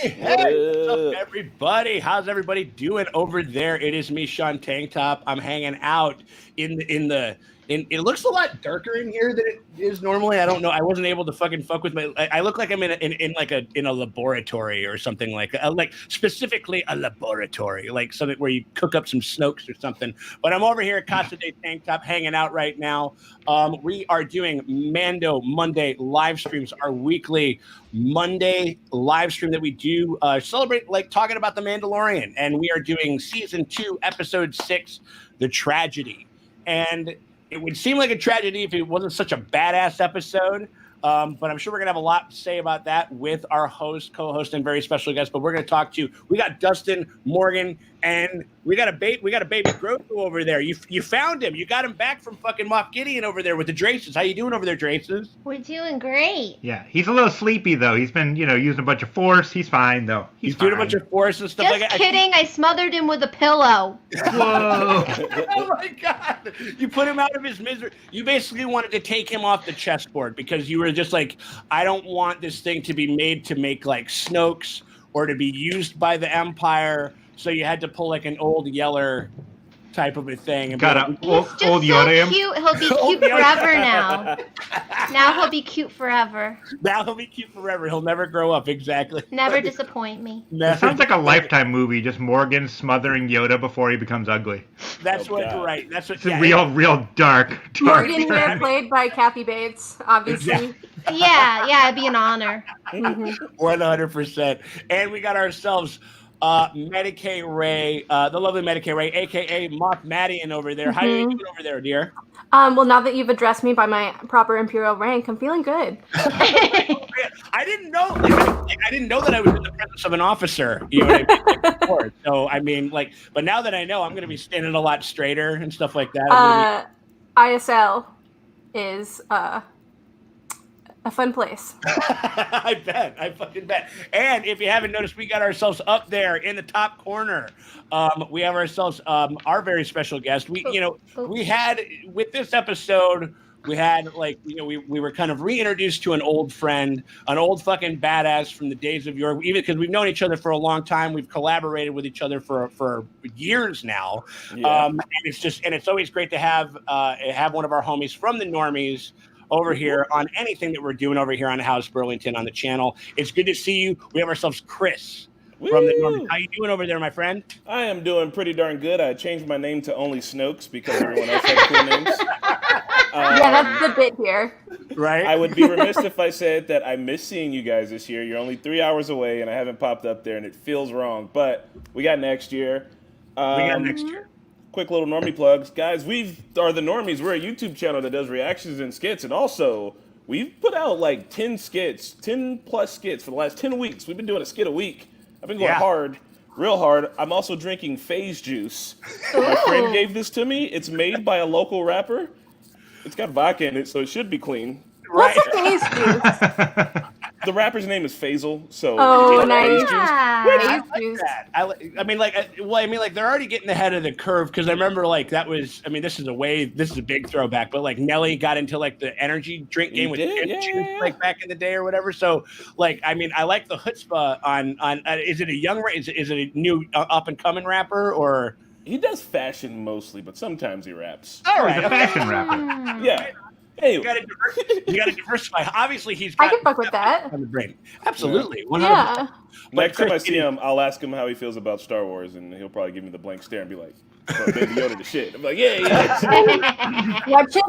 What's up, everybody? How's everybody doing over there? It is me, Sean Tank Top. I'm hanging out in it looks a lot darker in here than it is normally. I don't know. I wasn't able to fuck with my. I look like I'm in a laboratory or something like specifically a laboratory, like something where you cook up some Snokes or something. But I'm over here at Casa de Tank Top, hanging out right now. We are doing Mando Monday live streams, our weekly Monday live stream that we do celebrate, like talking about the Mandalorian, and we are doing season 2, episode 6, The Tragedy. And it would seem like a tragedy if it wasn't such a badass episode. But I'm sure we're going to have a lot to say about that with our host, co-host, and very special guest. But we're going to talk to, we got Dustin, Morgan, and we got a baby Grogu over there. You found him. You got him back from fucking Moff Gideon over there with the Drases. How you doing over there, Drases? We're doing great. Yeah, he's a little sleepy, though. He's been, using a bunch of Force. He's fine, though. He's doing a bunch of Force and stuff Just like that. kidding. I smothered him with a pillow. Whoa. Oh, my God. You put him out of his misery. You basically wanted to take him off the chessboard because you were just like, I don't want this thing to be made to make like Snokes or to be used by the Empire. So you had to pull like an old Yeller type of a thing. And Got a old so Yoda. Cute. He'll be cute forever now. Now he'll be cute forever. Now he'll be cute forever. He'll never grow up. Exactly. Never disappoint me. It sounds like a Lifetime movie, just Morgan smothering Yoda before he becomes ugly. That's right. That's what. It's real dark. Morgan here, played by Kathy Bates, obviously. Yeah, it'd be an honor. 100%. And we got ourselves Maddie Ray, the lovely Maddie Ray, aka Moth Maddie, over there. How are you doing over there, dear? Well, now that you've addressed me by my proper Imperial rank, I'm feeling good. I didn't know. I didn't know that I was in the presence of an officer. You know what I mean? Like, before. So I mean, but now that I know, I'm going to be standing a lot straighter and stuff like that. ISL is a fun place. I bet. I fucking bet. And if you haven't noticed, we got ourselves up there in the top corner. We have ourselves our very special guest. We had with this episode, we had we were kind of reintroduced to an old friend, an old fucking badass from the days of yore. Even because we've known each other for a long time, we've collaborated with each other for years now. Yeah. And it's always great to have one of our homies from the Normies over here on anything that we're doing over here on House Burlington on the channel. It's good to see you. We have ourselves Chris from the Normies. How you doing over there, my friend? I am doing pretty darn good. I changed my name to only Snokes because everyone else had cool names. Yeah, that's the bit here. Right? I would be remiss if I said that I miss seeing you guys this year. You're only 3 hours away, and I haven't popped up there, and it feels wrong. But we got next year. Quick little normie plugs. Guys, we are the Normies. We're a YouTube channel that does reactions and skits. And also, we've put out like 10 skits, 10 plus skits for the last 10 weeks. We've been doing a skit a week. I've been going hard, real hard. I'm also drinking phase juice. My friend gave this to me. It's made by a local rapper. It's got vodka in it, so it should be clean. What's a phase juice? The rapper's name is Faisal, so nice. I like that. They're already getting ahead of the curve because I remember this is a big throwback, but like Nelly got into like the energy drink game with juice like back in the day or whatever. So I like the chutzpah on is it a young is it a new up and coming rapper or he does fashion mostly, but sometimes he raps. All right, a fashion rapper. Yeah. Hey, you got to diversify. Obviously, he's got I can fuck with that. on the brain. Absolutely, 100%. Yeah. Next time I see him, I'll ask him how he feels about Star Wars, and he'll probably give me the blank stare and be like, "Oh, Baby Yoda the shit." I'm like, yeah. Watch him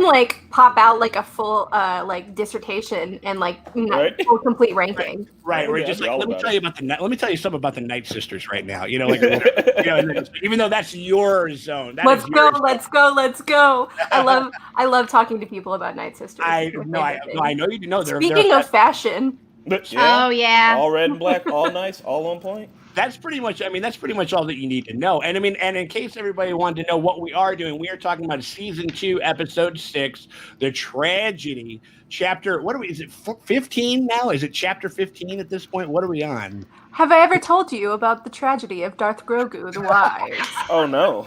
pop out like a full dissertation and full complete ranking. Right. We're just let me tell you something about the Night Sisters right now. Even though that's your zone. Let's go. I love talking to people about Night Sisters. I know you know. Speaking of fashion. Oh yeah. All red and black, all nice, all on point. that's pretty much. I mean, that's pretty much all that you need to know. And I mean, and in case everybody wanted to know what we are doing, we are talking about season 2, episode 6, the tragedy chapter. What are we? Is it 15 now? Is it chapter 15 at this point? What are we on? Have I ever told you about the tragedy of Darth Grogu the Wise? Oh no.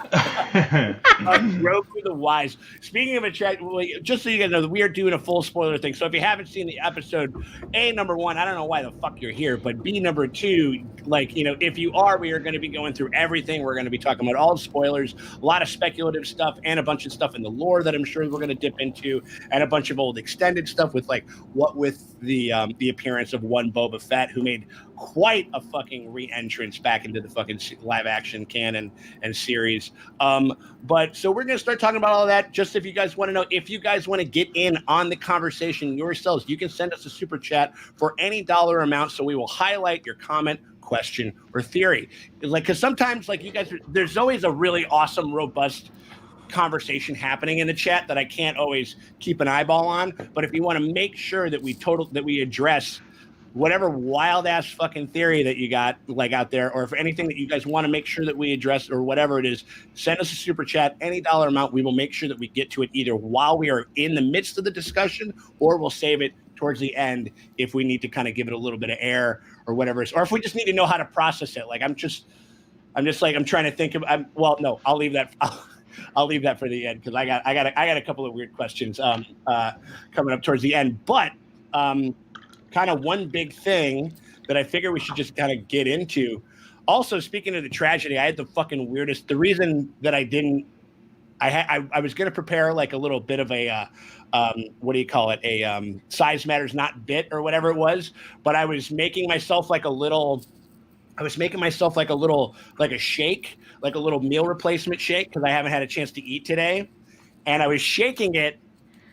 Grogu the Wise. Speaking of a tragedy, just so you guys know, we are doing a full spoiler thing. So if you haven't seen the episode, A, number 1, I don't know why the fuck you're here, but B, number 2, like, you know, if you are, we are going to be going through everything. We're going to be talking about all the spoilers, a lot of speculative stuff, and a bunch of stuff in the lore that I'm sure we're going to dip into, and a bunch of old extended stuff with like what with the appearance of one Boba Fett, who made quite a fucking re-entrance back into the fucking live action canon and series. But so we're going to start talking about all of that. Just if you guys want to know, if you guys want to get in on the conversation yourselves, you can send us a super chat for any dollar amount. So we will highlight your comment, question, or theory. Like, because sometimes, like, you guys, there's always a really awesome, robust conversation happening in the chat that I can't always keep an eyeball on. But if you want to make sure that we address whatever wild ass fucking theory that you got like out there, or if anything that you guys want to make sure that we address or whatever it is, send us a super chat, any dollar amount. We will make sure that we get to it either while we are in the midst of the discussion, or we'll save it towards the end if we need to kind of give it a little bit of air or whatever, or if we just need to know how to process it. Like I'm trying to think of. I'll leave that. I'll leave that for the end because I got a couple of weird questions coming up towards the end, but. Kind of one big thing that I figure we should just kind of get into. Also, speaking of the tragedy, I had the fucking weirdest. The reason that I didn't, I was going to prepare like a little bit of a, what do you call it? A size matters not bit or whatever it was. But I was making myself like a shake, like a little meal replacement shake because I haven't had a chance to eat today, and I was shaking it.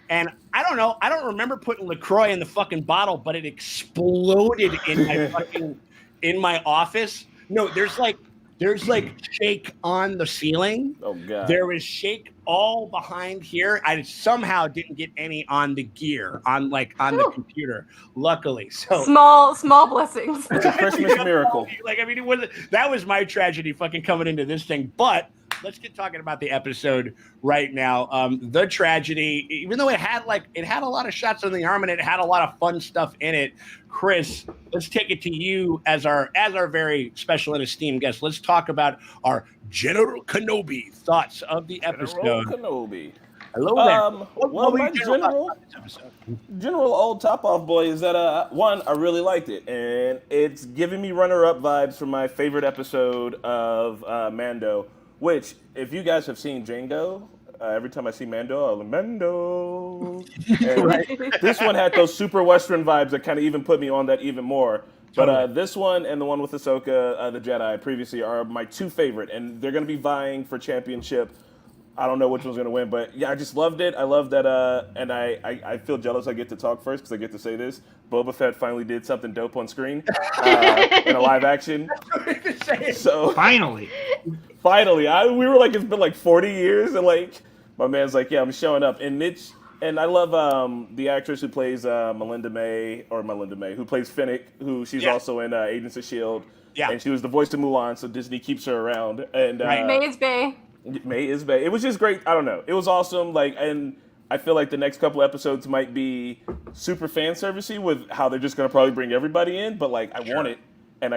And I don't know. I don't remember putting LaCroix in the fucking bottle, but it exploded in my office. No, there's like shake on the ceiling. Oh god. There was shake all behind here. I somehow didn't get any on the gear on the computer. Luckily, so small blessings. It's a Christmas miracle. Like I mean, that was my tragedy fucking coming into this thing, but. Let's get talking about the episode right now. The tragedy, even though it had a lot of shots on the arm and it had a lot of fun stuff in it. Chris, let's take it to you as our very special and esteemed guest. Let's talk about our General Kenobi thoughts of the episode. General Kenobi. Hello there. My general old top off boy is that one, I really liked it, and it's giving me runner-up vibes from my favorite episode of Mando. Which, if you guys have seen Django, every time I see Mando, I'm like, Mando. And this one had those super Western vibes that kind of even put me on that even more. But this one and the one with Ahsoka, the Jedi, previously are my two favorite. And they're going to be vying for championship. I don't know which one's going to win, but yeah, I just loved it. I love that, and I feel jealous I get to talk first because I get to say this. Boba Fett finally did something dope on screen in a live action. So Finally, we were like, it's been like 40 years, and like my man's like, yeah, I'm showing up, and I love the actress who plays Melinda May, who plays Finnick, who she's also in Agents of S.H.I.E.L.D. Yeah, and she was the voice of Mulan, so Disney keeps her around. And May is Bay. May is Bay. It was just great. I don't know. It was awesome. Like, and I feel like the next couple episodes might be super fan servicey with how they're just gonna probably bring everybody in. But like, I want it, and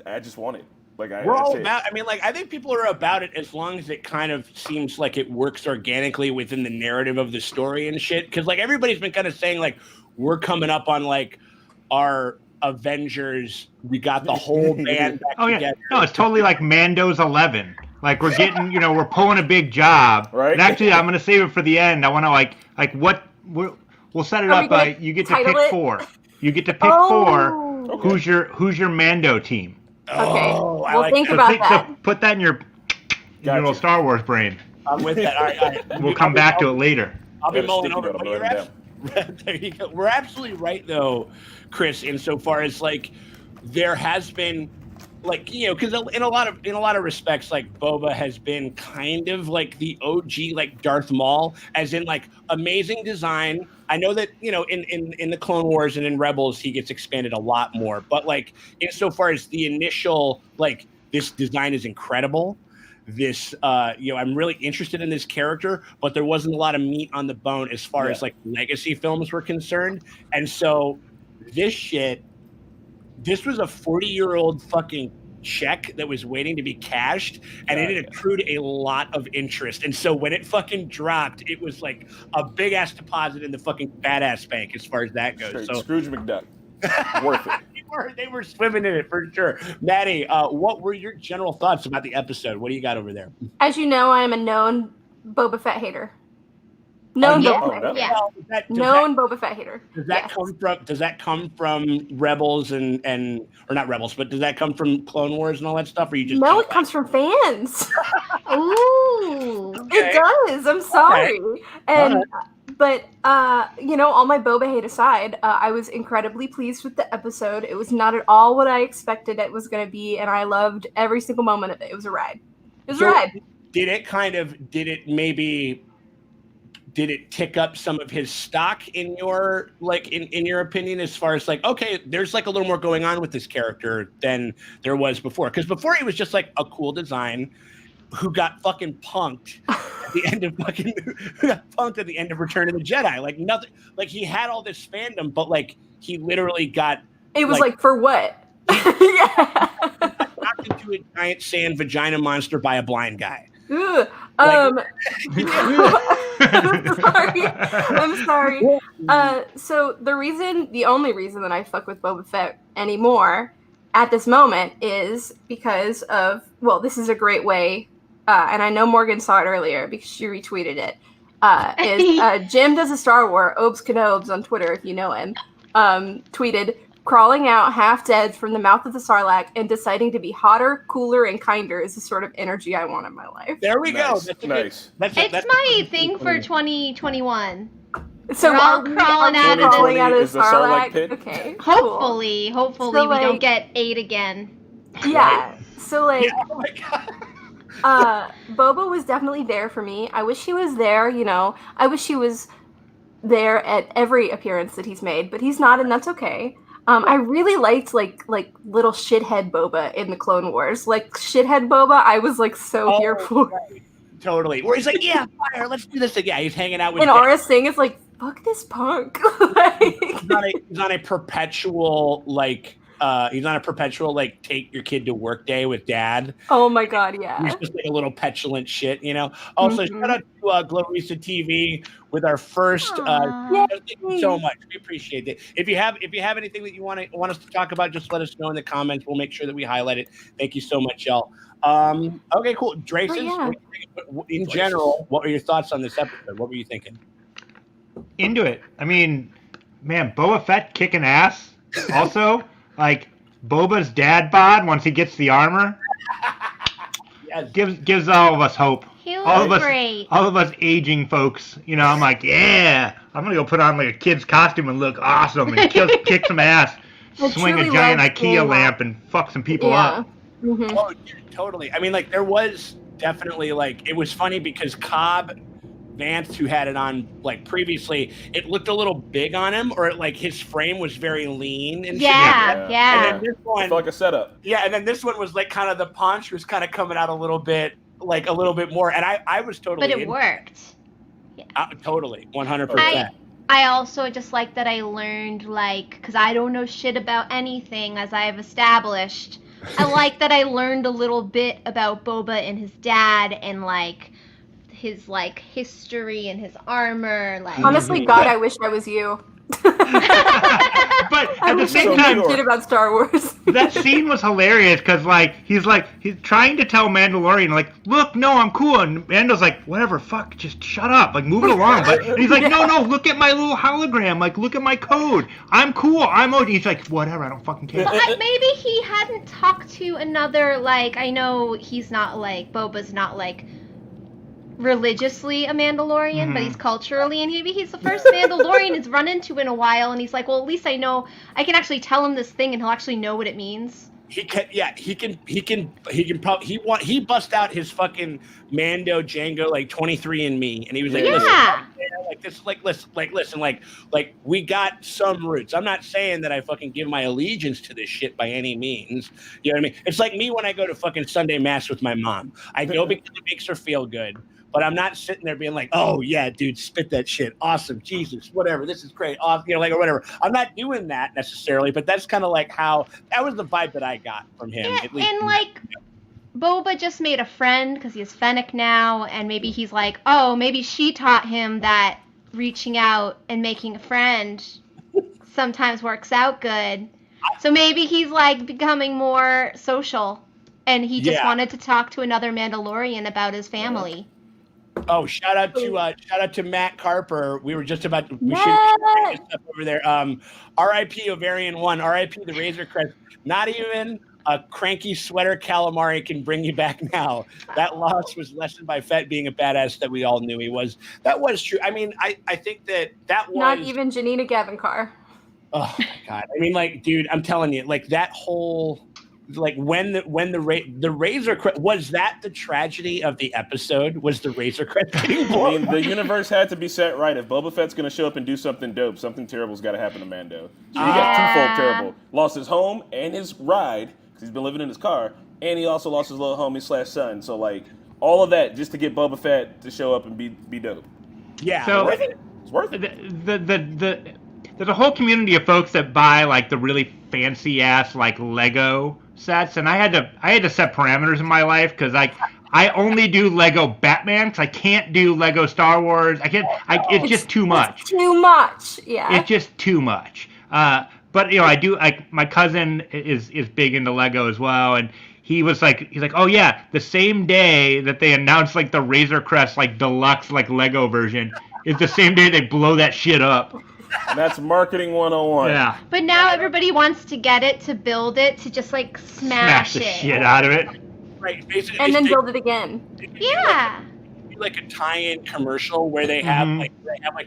I just want it. Like, we're all about. I mean, like, I think people are about it as long as it kind of seems like it works organically within the narrative of the story and shit. Because like everybody's been kind of saying like we're coming up on like our Avengers. We got the whole band back together. No, it's totally like Mando's 11. Like we're getting, we're pulling a big job. Right. And actually, I'm gonna save it for the end. I want to we'll set it up. You get to pick 4. You get to pick 4. Okay. Who's your Mando team? Okay. We'll think about that. So put that in your little Star Wars brain. I'm with that. All right. We'll come back to it later. I'll be mulling over. There you go. We're absolutely right, though, Chris, insofar as like there has been like, you know, because in a lot of respects, like Boba has been kind of like the OG, like Darth Maul, as in like amazing design. I know that, you know, in the Clone Wars and in Rebels he gets expanded a lot more, but like insofar as the initial, like, this design is incredible. This you know, I'm really interested in this character, but there wasn't a lot of meat on the bone as far as like legacy films were concerned. And so this was a 40-year-old fucking check that was waiting to be cashed, and it had accrued a lot of interest. And so when it fucking dropped, it was like a big ass deposit in the fucking badass bank as far as that goes. So Scrooge McDuck. Worth it. They were swimming in it for sure. Maddie, what were your general thoughts about the episode? What do you got over there? As you know, I am a known Boba Fett hater. Known Boba Fett hater. Does that come from Rebels and or not Rebels, but does that come from Clone Wars and all that stuff? Or you just it comes from fans. Ooh, it does. I'm sorry. Okay. And but you know, all my Boba hate aside, I was incredibly pleased with the episode. It was not at all what I expected it was going to be, and I loved every single moment of it. It was a ride. It was a ride. Did it tick up some of his stock in your in your opinion, as far as like, okay, there's like a little more going on with this character than there was before? Because before he was just like a cool design who got fucking punked at the end of Return of the Jedi. Like nothing, like he had all this fandom, but like he literally got it was like for what? Yeah. Knocked into a giant sand vagina monster by a blind guy. I'm sorry. So the only reason that I fuck with Boba Fett anymore at this moment is because of, well, this is a great way, and I know Morgan saw it earlier because she retweeted it. Jim Does a Star Wars, Obes Canobes on Twitter, if you know him, tweeted, crawling out half dead from the mouth of the Sarlacc and deciding to be hotter, cooler, and kinder is the sort of energy I want in my life. There we go. That's nice. It's my thing for 2021. So we're all crawling out of the Sarlacc pit. Okay. Hopefully so, we don't get 8 again. Yeah. So like, oh my God. Boba was definitely there for me. I wish he was there. You know, I wish he was there at every appearance that he's made, but he's not, and that's okay. I really liked like little shithead Boba in the Clone Wars. Like shithead Boba, I was like so here for. Right. Totally. Where he's like, yeah, fire, let's do this again. He's hanging out with. And Aura Singh is like, fuck this punk. He's on a perpetual take your kid to work day with dad. Oh my God, yeah. He's just like a little petulant shit, you know. Also, shout out to Glorissa TV with our first. Thank you so much. We appreciate it. If you have anything that you want us to talk about, just let us know in the comments. We'll make sure that we highlight it. Thank you so much, y'all. Okay, cool. Draces, in general, what were your thoughts on this episode? What were you thinking? Into it. I mean, man, Boba Fett kicking ass. Also, like Boba's dad bod once he gets the armor, yes. gives all of us hope. He was great. All of us aging folks. You know, I'm like, yeah, I'm gonna go put on like a kid's costume and look awesome and kick some ass, swing a giant IKEA lamp and fuck some people up. Mm-hmm. Oh, totally. I mean, like there was definitely like, it was funny because Cobb Vance, who had it on like previously, it looked a little big on him, or like his frame was very lean and yeah. And then this one, it's like a setup. Yeah, and then this one was like kind of the punch was kind of coming out a little bit more, and I was totally. But it worked. Yeah. Totally, 100%. I also just like that I learned, like, because I don't know shit about anything, as I have established. I like that I learned a little bit about Boba and his dad and like his like history and his armor. Like, honestly, God, I wish I was you. But at the same time, shit about Star Wars. That scene was hilarious because like he's trying to tell Mandalorian like, look, no, I'm cool, and Mando's like, whatever, fuck, just shut up, like move it along. But he's like, no, look at my little hologram, like look at my code, I'm cool, I'm OG. He's like, whatever, I don't fucking care. But maybe he hadn't talked to another, like, I know he's not like, Boba's not like religiously a Mandalorian, but he's culturally, and maybe he's the first Mandalorian he's run into in a while, and he's like, well, at least I know I can actually tell him this thing and he'll actually know what it means. He bust out his fucking Mando Django like 23andMe, and he was like, listen, we got some roots. I'm not saying that I fucking give my allegiance to this shit by any means. You know what I mean? It's like me when I go to fucking Sunday mass with my mom. I go because it makes her feel good. But I'm not sitting there being like, oh, yeah, dude, spit that shit. Awesome. Jesus, whatever. This is great. Awesome. You know, like, or whatever. I'm not doing that necessarily, but that's kind of like how that was the vibe that I got from him. Yeah, at least. and like Boba just made a friend because he's Fennec now, and maybe he's like, oh, maybe she taught him that reaching out and making a friend sometimes works out good. So maybe he's like becoming more social, and he just wanted to talk to another Mandalorian about his family. Oh, shout out to Matt Carper. We were just about to should stuff over there. R.I.P. Ovarian 1. R.I.P. the Razor Crest. Not even a cranky sweater calamari can bring you back now. That loss was lessened by Fett being a badass that we all knew he was. That was true. I mean, I think that was not even Janina Gavankar. Oh my God. I mean, like, dude, I'm telling you, like that whole. Like when the Razor Crest, was that the tragedy of the episode? Was the Razor Crest getting blown? I mean, the universe had to be set right. If Boba Fett's going to show up and do something dope, something terrible's got to happen to Mando. So he got twofold terrible. Lost his home and his ride, because he's been living in his car, and he also lost his little homie / son. So, like, all of that just to get Boba Fett to show up and be dope. Yeah. So it's worth it. There's a whole community of folks that buy, like, the really fancy-ass, like, Lego sets, and I had to set parameters in my life because I only do Lego Batman because I can't do Lego Star Wars. It's just too much. It's too much. Yeah. It's just too much. But I do. My cousin is big into Lego as well, and he's like, oh yeah, the same day that they announced like the Razor Crest like deluxe like Lego version is the same day they blow that shit up. And that's marketing 101. Yeah. But now everybody wants to get it, to build it, to just like smash the it. shit out of it. Right. Basically, And then build it again. Yeah. Like a tie-in commercial where they have like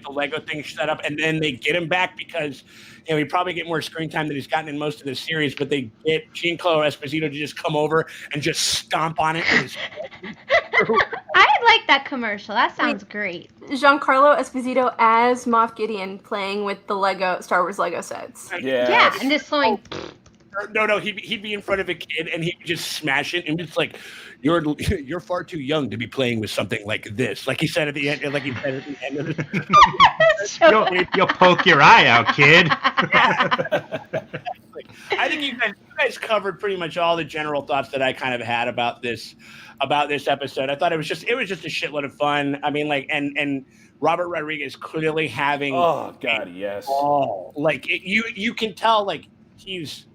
the Lego thing set up, and then they get him back because he probably get more screen time than he's gotten in most of the series. But they get Giancarlo Esposito to just come over and just stomp on it. With his I like that commercial. That sounds great. Giancarlo Esposito as Moff Gideon playing with the Lego Star Wars Lego sets. Yeah, and just throwing. No, he'd be in front of a kid and he'd just smash it, and it's like, you're far too young to be playing with something like this. Like he said at the end, of the You'll poke your eye out, kid. I think you guys covered pretty much all the general thoughts that I kind of had about this episode. I thought it was just a shitload of fun. I mean, like, and Robert Rodriguez clearly having yes. Like you can tell, like he's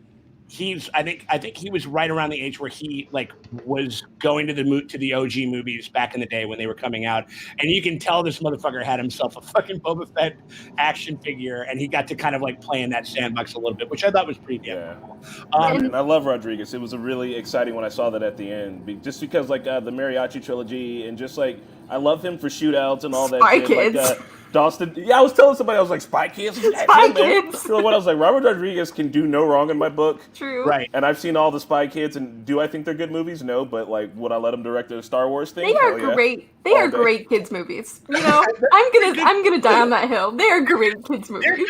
I think he was right around the age where he like was going to the OG movies back in the day when they were coming out, and you can tell this motherfucker had himself a fucking Boba Fett action figure, and he got to kind of like play in that sandbox a little bit, which I thought was pretty damn cool. And I love Rodriguez. It was a really exciting when I saw that at the end, just because like the Mariachi trilogy, and just like I love him for shootouts and all that Spy shit. Kids. Like, Dawson. Yeah, I was telling somebody, I was like, Spy Kids? Spy Kids. You know what? I was like, Robert Rodriguez can do no wrong in my book. True. Right. And I've seen all the Spy Kids, and do I think they're good movies? No, but like, would I let him direct a Star Wars thing? They are great. They are great kids movies. You know, I'm gonna die on that hill. They are great kids movies.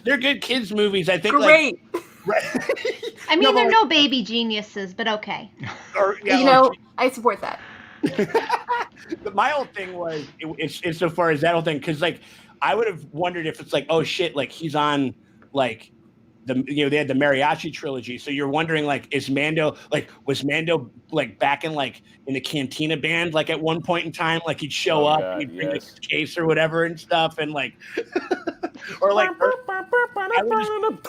They're good kids movies. I think. Great. Right. I mean, they're no baby geniuses, but okay. I support that. My whole thing was it's so far as that whole thing, because like I would have wondered if it's like, oh shit, like he's on like they had the Mariachi trilogy, so you're wondering like, was Mando like back in like in the Cantina band like at one point in time, like he'd show up and he'd bring his case or whatever and stuff, and like or like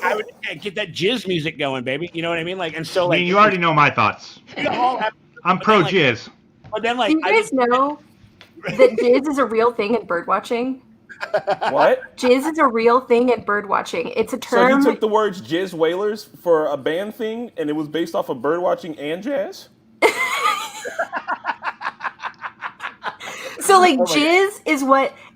I would get that jizz music going, baby, you know what I mean? Like, and so like you already know my thoughts. I'm pro jizz. But then, like, do you guys know that jizz is a real thing in bird watching? What? Jizz is a real thing in bird watching. It's a term. So he took the words jizz whalers for a band thing, and it was based off of bird watching and jazz? So, like, jizz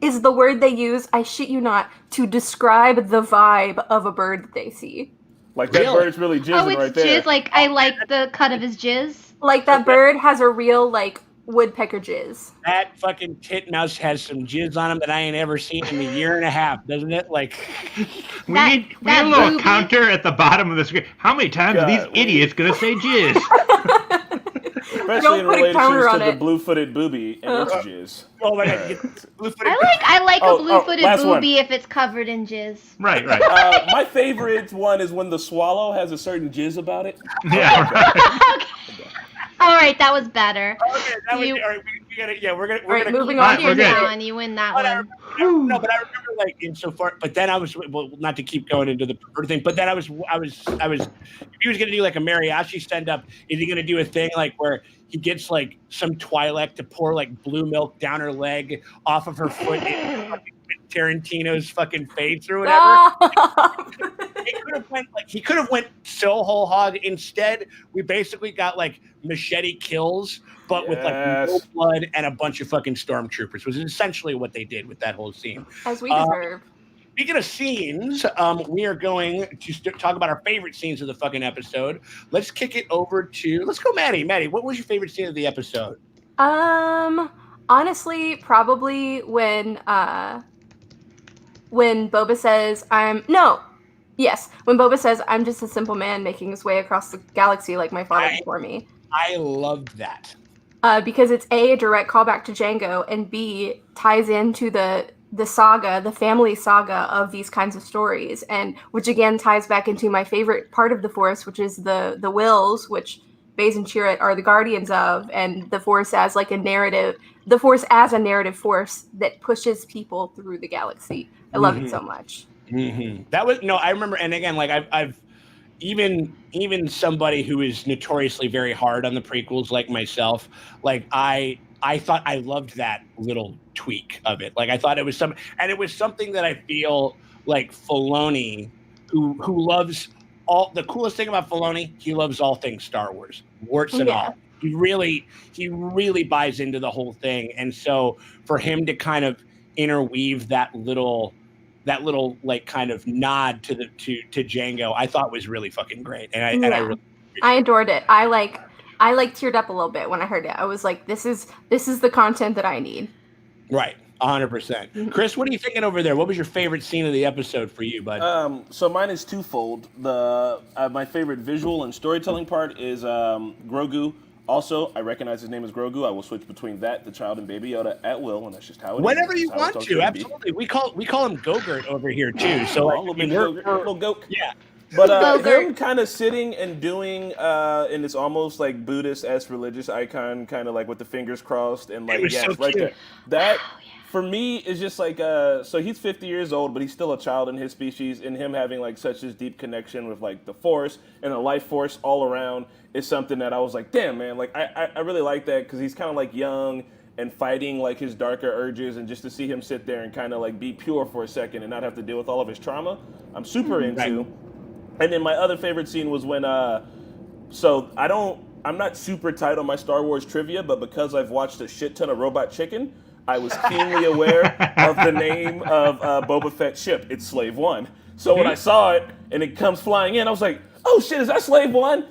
is the word they use, I shit you not, to describe the vibe of a bird that they see. Like that bird's really jizzing Oh, it's right there. jizz. Like I like the cut of his jizz. Like that bird has a real like woodpecker jizz. That fucking titmouse has some jizz on him that I ain't ever seen in a year and a half, doesn't it? Like, we need a little booby. counter at the bottom of the screen. How many times are these idiots gonna say jizz? Especially in Don't put a relation counter to on the it. blue-footed booby and its jizz. oh my god, blue-footed. I like a blue-footed last one. booby if it's covered in jizz. Right. My favorite one is when the swallow has a certain jizz about it. Yeah. Right. Okay. All right, that was better. Okay, that was, all right, we gotta, yeah, we're gonna moving on. Here's We're good. one. You win that But one. no, but I remember like insofar. But then I was well, not to keep going into the pervert thing. But then I was. If he was gonna do like a mariachi stand up, is he gonna do a thing like where he gets like some Twi'lek to pour like blue milk down her leg off of her foot in fucking Tarantino's fucking face or whatever? He could have went so whole hog. Instead, we basically got like machete kills, but with like no blood and a bunch of fucking stormtroopers. Was essentially what they did with that whole scene. As we deserve. Speaking of scenes, we are going to talk about our favorite scenes of the fucking episode. Let's kick it over to let's go, Maddie. Maddie, what was your favorite scene of the episode? Honestly, probably when Boba says when Boba says I'm just a simple man making his way across the galaxy like my father before me. I loved that. Because it's a direct callback to Django, and B ties into the saga, the family saga of these kinds of stories, and which again ties back into my favorite part of the Force, which is the wills, which Baze and Chirrut are the guardians of, and the Force as like a narrative, the Force as a narrative force that pushes people through the galaxy. I love it so much. Mm-hmm. That was I remember, and again, like I've even somebody who is notoriously very hard on the prequels, like myself, like I thought I loved that little tweak of it. Like I thought it was something that I feel like Filoni, who loves the coolest thing about Filoni, he loves all things Star Wars, warts and all. He really buys into the whole thing, and so for him to kind of interweave that little like kind of nod to Django, I thought was really fucking great, and I adored it. I teared up a little bit when I heard it. I was like, this is the content that I need. Right, 100%. Chris, what are you thinking over there? What was your favorite scene of the episode for you, bud? So mine is twofold. My favorite visual and storytelling part is Grogu. Also, I recognize his name is Grogu. I will switch between the child, and Baby Yoda at will, and that's just how it is. Whenever you want to, absolutely. We call him Gogurt over here too. So little goat. Yeah. But him kind of sitting and doing in this almost like Buddhist-esque religious icon, kind of like with the fingers crossed and like right there. That for me is just like so he's 50 years old, but he's still a child in his species, and him having like such this deep connection with like the Force and the life force all around is something that I was like, damn man, like I really like that because he's kind of like young and fighting like his darker urges, and just to see him sit there and kind of like be pure for a second and not have to deal with all of his trauma, I'm super into. Right. And then my other favorite scene was when I'm not super tight on my Star Wars trivia, but because I've watched a shit ton of Robot Chicken, I was keenly aware of the name of Boba Fett's ship. It's Slave One. So when I saw it and it comes flying in, I was like, oh shit, is that Slave One?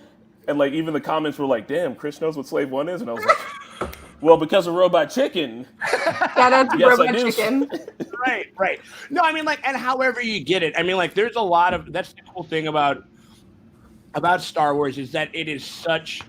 And like even the comments were like, damn, Chris knows what Slave One is? And I was like, well, because of Robot Chicken. Shout out to Robot Chicken. Right. No, I mean, like, and however you get it, I mean, like, there's a lot of, that's the cool thing about Star Wars is that it is such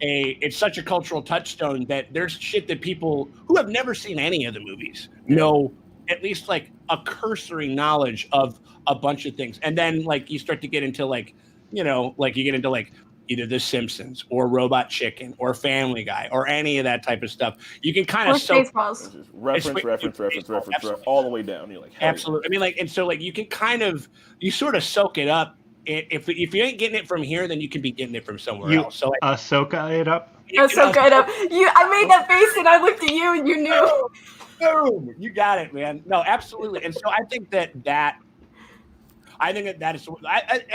a cultural touchstone that there's shit that people who have never seen any of the movies know at least like a cursory knowledge of a bunch of things. And then like you start to get into like, you know, like you get into like either The Simpsons or Robot Chicken or Family Guy or any of that type of stuff. You can kind of reference all the way down. You're like, absolutely. I mean, like, and so like you can kind of sort of soak it up. If you ain't getting it from here, then you can be getting it from somewhere else. So like, Ahsoka it up. Ahsoka it up. I made that face and I looked at you and you knew. Boom! You got it, man. No, absolutely. And so I think that is,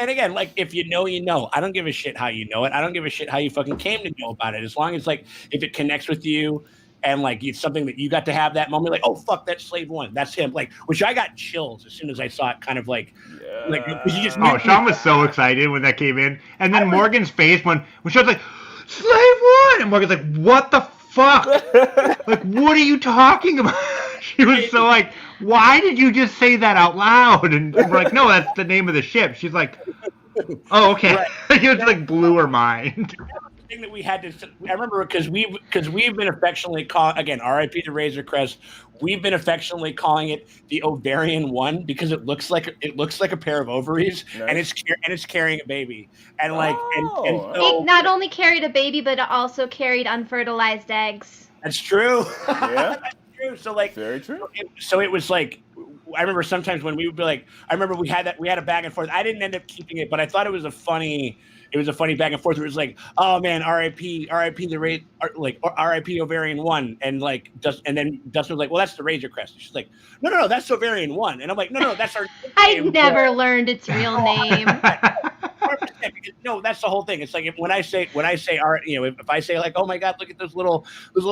and again, like if you know, you know. I don't give a shit how you know it. I don't give a shit how you fucking came to know about it. As long as like if it connects with you, and like it's something that you got to have that moment, like, oh fuck, that's Slave One, that's him, like, which I got chills as soon as I saw it, kind of like you just knew. Oh, Sean was so excited when that came in, and then Morgan's face when she was like, Slave One, and Morgan's like, what the fuck? Like, what are you talking about? She was so like, why did you just say that out loud? And we're like, no, that's the name of the ship. She's like, oh, okay. Right. It just like blew her mind. Thing that we had to, I remember because we've been affectionately calling, again, R.I.P. to Razor Crest. We've been affectionately calling it the Ovarian One because it looks like a pair of ovaries, nice. and it's carrying a baby, and like and so, it not only carried a baby but it also carried unfertilized eggs. That's true. Yeah, that's true. So like very true. So it was like. I remember sometimes when we would be like, I remember we had a back and forth. I didn't end up keeping it, but I thought it was a funny back and forth. Where it was like, oh man, R.I.P. the rate, like R.I.P. Ovarian One, and like, and then Dustin was like, well, that's the Razor Crest. She's like, no, that's Ovarian One, and I'm like, no, that's our. I never learned its real name. No, that's the whole thing. It's like when I say, if I say like, oh my God, look at those little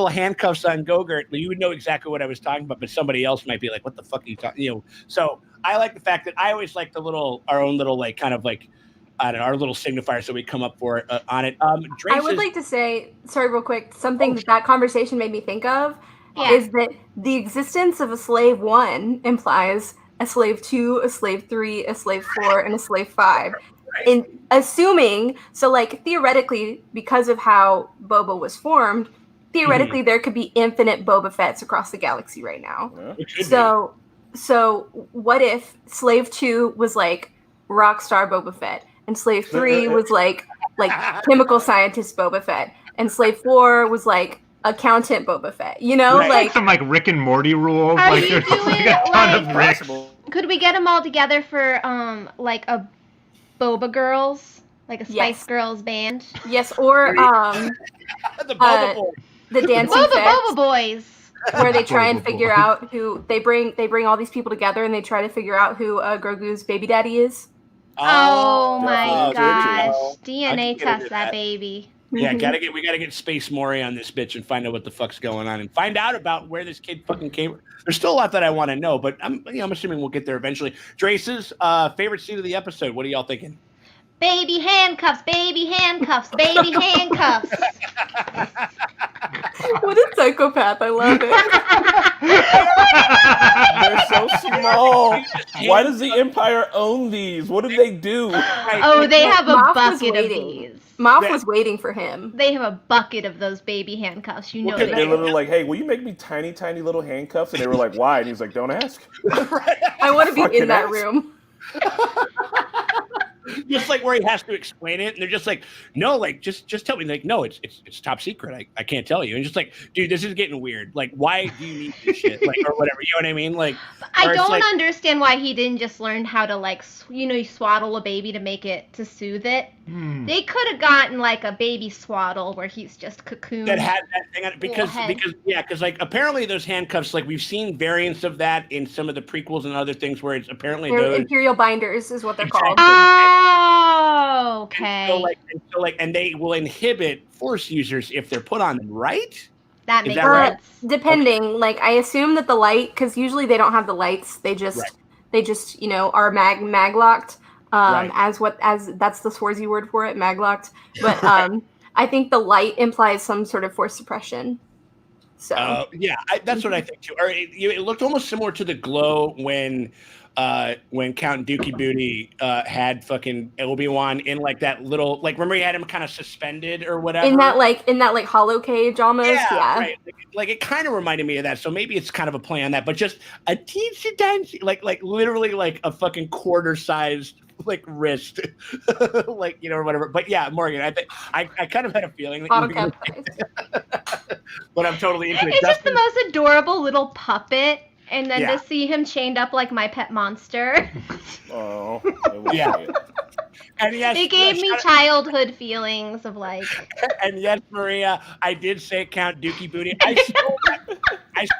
handcuffs on Gogurt, you would know exactly what I was talking about, but somebody else might be like, what the fuck are you talking? So I like the fact that I always like our own little like kind of like, I don't know, our little signifier, so we come up for on it. I would like to say, sorry, real quick, something that conversation made me think of is that the existence of a Slave One implies a Slave Two, a Slave Three, a Slave Four, and a Slave Five. In assuming, so like theoretically, because of how Boba was formed, theoretically there could be infinite Boba Fetts across the galaxy right now. Yeah. So what if Slave 2 was like Rockstar Boba Fett, and Slave 3 was like chemical scientist Boba Fett, and Slave 4 was like accountant Boba Fett, right. Like some like Rick and Morty rules. Are like you there's doing like a ton of Ricks. Could we get them all together for like a Boba Girls, like a Spice Girls band? Yes, or the Boba Boys. The dancing Boba Boys, where they try and figure out who they bring all these people together and they try to figure out who Grogu's baby daddy is. Oh my gosh! DNA test that baby. Yeah, we gotta get Space Maury on this bitch and find out what the fuck's going on and find out about where this kid fucking came. There's still a lot that I want to know, but I'm assuming we'll get there eventually. Draces, favorite scene of the episode. What are y'all thinking? Baby handcuffs, baby handcuffs, baby handcuffs. What a psychopath! I love it. They're so small. Why does the Empire own these? What did they do? Oh, they have a bucket of these. Moff was waiting for him. They have a bucket of those baby handcuffs. You know that. They're literally like, hey, will you make me tiny, tiny little handcuffs? And they were like, why? And he's like, don't ask. I want to be in that room. Just like where he has to explain it, and they're just like, no, like just tell me. Like, no, it's top secret. I can't tell you. And just like, dude, this is getting weird. Like, why do you need this shit? Like, or whatever. You know what I mean? Like, I don't understand why he didn't just learn how to like, you swaddle a baby to soothe it. They could have gotten like a baby swaddle where he's just cocooned. That had that thing on it because like apparently those handcuffs, like we've seen variants of that in some of the prequels and other things where it's apparently they're Imperial binders is what they're called. Oh, okay. And they will inhibit Force users if they're put on them, right? That makes sense. Depending, like I assume that the light, because usually they don't have the lights, they just are mag locked. As that's the Swarzy word for it, mag locked. But I think the light implies some sort of force suppression. So that's what I think too. Or it looked almost similar to the glow when Count Dookie Booty had fucking Obi-Wan in like that little, like remember he had him kind of suspended or whatever in that hollow cage almost. Yeah. Right. Like it kind of reminded me of that. So maybe it's kind of a play on that, but just a teensy tiny, like literally like a fucking quarter sized like wrist, like or whatever. But yeah, Morgan, I think I kind of had a feeling that but I'm totally into it. It's just the most adorable little puppet. And then to see him chained up like my pet monster. Oh. Yeah. And yes, it gave me childhood feelings of like. And yes, Maria, I did say Count Dookie Booty. I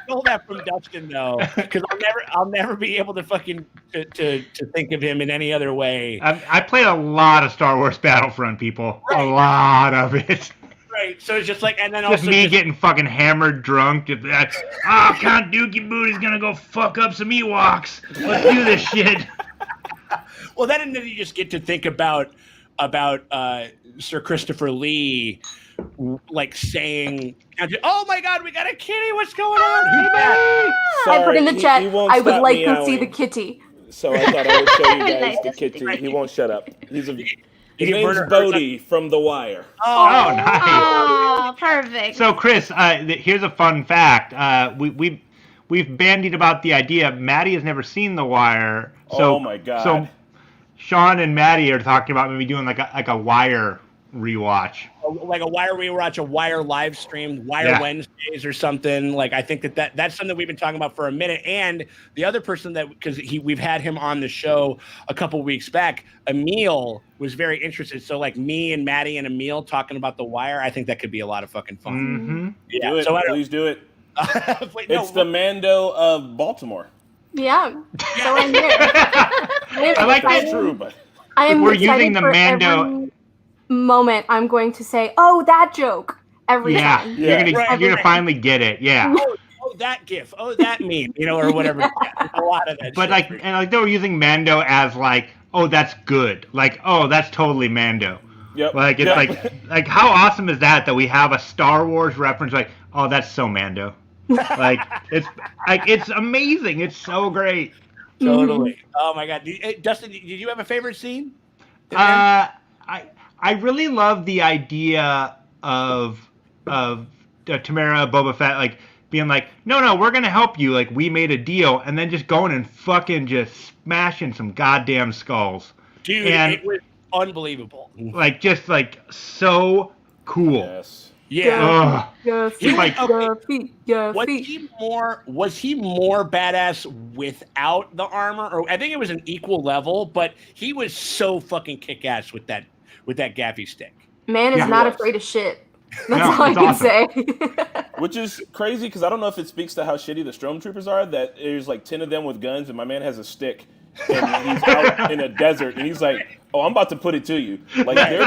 stole that from Dustin though, because I'll never be able to fucking to think of him in any other way. I played a lot of Star Wars Battlefront, people. Right. A lot of it. Right. So it's just like, and then Just also me getting fucking hammered drunk. Just Count Dookie Booty's gonna go fuck up some Ewoks. Let's do this shit. Well, then you just get to think about Sir Christopher Lee, like saying, "Oh my God, we got a kitty! What's going on?" Who's that? Sorry, I put in the chat. he won't I would stop like to see meowing. the kitty. So I thought I would show you guys Nice the to see kitty. He won't shut up. His You name's murder- Bodhi from The Wire. Oh, nice. Oh, perfect. So, Chris, here's a fun fact. We've bandied about the idea. Maddie has never seen The Wire. So, Oh my God. So, Sean and Maddie are talking about maybe doing like a Wire rewatch. Like a Wire rewatch, a Wire live stream, Wire Wednesdays or something. Like I think that's something we've been talking about for a minute. And the other person because we've had him on the show a couple weeks back, Emil was very interested. So like me and Maddie and Emil talking about the Wire, I think that could be a lot of fucking fun. Mm-hmm. Yeah, Do it. so Please do it. Wait, It's the Mando of Baltimore. Yeah. So I'm here. I like That's that. true, but I am We're excited using the for Mando- every moment. I'm going to say, "Oh, that joke" every Yeah, time. Yeah. you're gonna finally get it. Yeah. Oh, that gif. Oh, that meme. Or whatever. Yeah, a lot of that. But shit. they were using Mando as like, oh, that's good. Like, oh, that's totally Mando. yep. Like it's Yep. like how awesome is that we have a Star Wars reference? Like, oh, that's so Mando. It's amazing. It's so great. Totally. Oh my God, Dustin, did you have a favorite scene? I really love the idea of Tamara, Boba Fett, like being like, no, we're gonna help you. Like we made a deal, and then just going and fucking just smashing some goddamn skulls. Dude, And- it was unbelievable. Like just like so cool. Yes. Yeah. Ugh. Your feet, like- your feet, your Was feet. he more badass without the armor? Or I think it was an equal level, but he was so fucking kick ass with that gaffy stick. Man is Yeah. not Yes. afraid of shit. That's No, all I it's can awesome. say. Which is crazy because I don't know if it speaks to how shitty the stormtroopers are. That there's like 10 of them with guns, and my man has a stick, and he's out in a desert, and he's like, "Oh, I'm about to put it to you." Like they're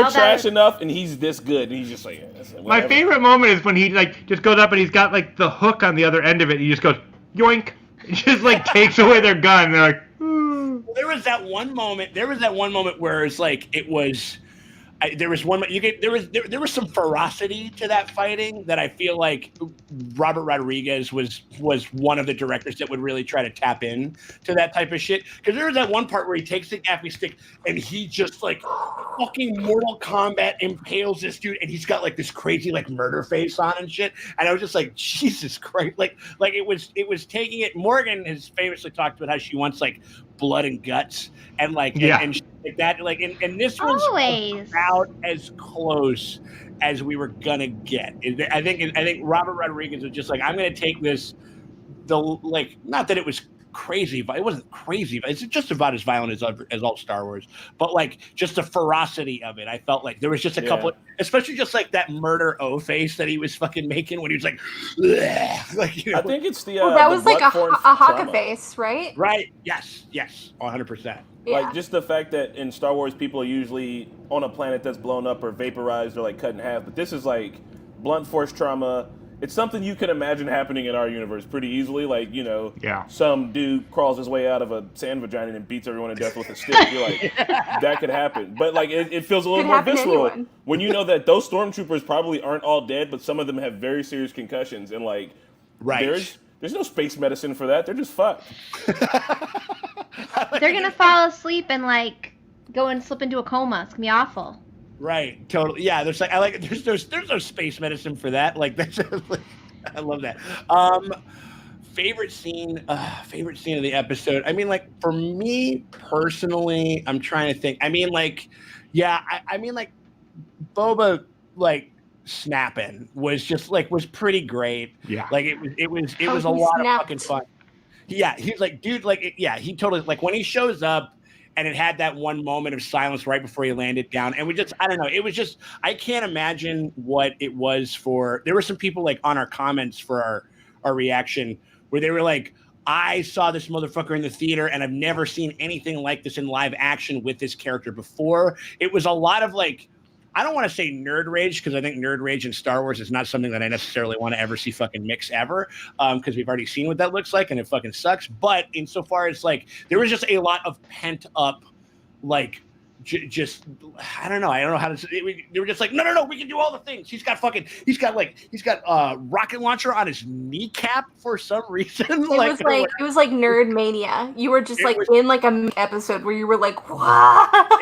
Well, trash that- enough, and he's this good, and he's just like, My whatever. favorite moment is when he like just goes up and he's got like the hook on the other end of it. And he just goes yoink, and just like takes away their gun. And they're like, There was that one moment where it's like it was. There was some ferocity to that fighting that I feel like Robert Rodriguez was one of the directors that would really try to tap in to that type of shit. Because there was that one part where he takes the gaffy stick and he just like fucking Mortal Kombat impales this dude, and he's got like this crazy like murder face on and shit. And I was just like, Jesus Christ! Like it was taking it. Morgan has famously talked about how she wants like blood and guts and like and shit like that. Like and this was Always. about as close as we were gonna get. I think Robert Rodriguez was just like, I'm gonna take this, not that it was crazy, but it wasn't crazy, but it's just about as violent as all Star Wars. But like just the ferocity of it, I felt like there was just a couple, especially just like that murder O face that he was fucking making when he was like, like I think it's the. Well, that the was like a blood-formed haka trauma. face, right? right, yes, 100%. Yeah. Like just the fact that in Star Wars people are usually on a planet that's blown up or vaporized or like cut in half, but this is like blunt force trauma. It's something you can imagine happening in our universe pretty easily. Like, some dude crawls his way out of a sand vagina and beats everyone to death with a stick. You're like, that could happen. But like, it feels a little Could more happen to visceral anyone. when you know that those stormtroopers probably aren't all dead, but some of them have very serious concussions, and like, Right. there's no space medicine for that. They're just fucked. They're gonna fall asleep and like go and slip into a coma. It's gonna be awful. Right, totally. Yeah, there's no space medicine for that. Like that's I love that. Favorite scene of the episode. I mean, like for me personally, I'm trying to think. I mean, like, yeah, I mean, like Boba like snapping was pretty great. Yeah. Like it was How a he lot snapped. of fucking fun. Yeah, he's like, dude, like, yeah, he totally, like, when he shows up and it had that one moment of silence right before he landed down, and I don't know, it was just, I can't imagine what it was for, there were some people, like, on our comments for our reaction, where they were like, I saw this motherfucker in the theater, and I've never seen anything like this in live action with this character before. It was a lot of, like, I don't want to say nerd rage because I think nerd rage in Star Wars is not something that I necessarily want to ever see fucking mix ever, because we've already seen what that looks like and it fucking sucks. But insofar as like there was just a lot of pent up, like just I don't know how to say it. They were just like no, we can do all the things. He's got rocket launcher on his kneecap for some reason. It was like nerd mania. You were just like in like a episode where you were like, what?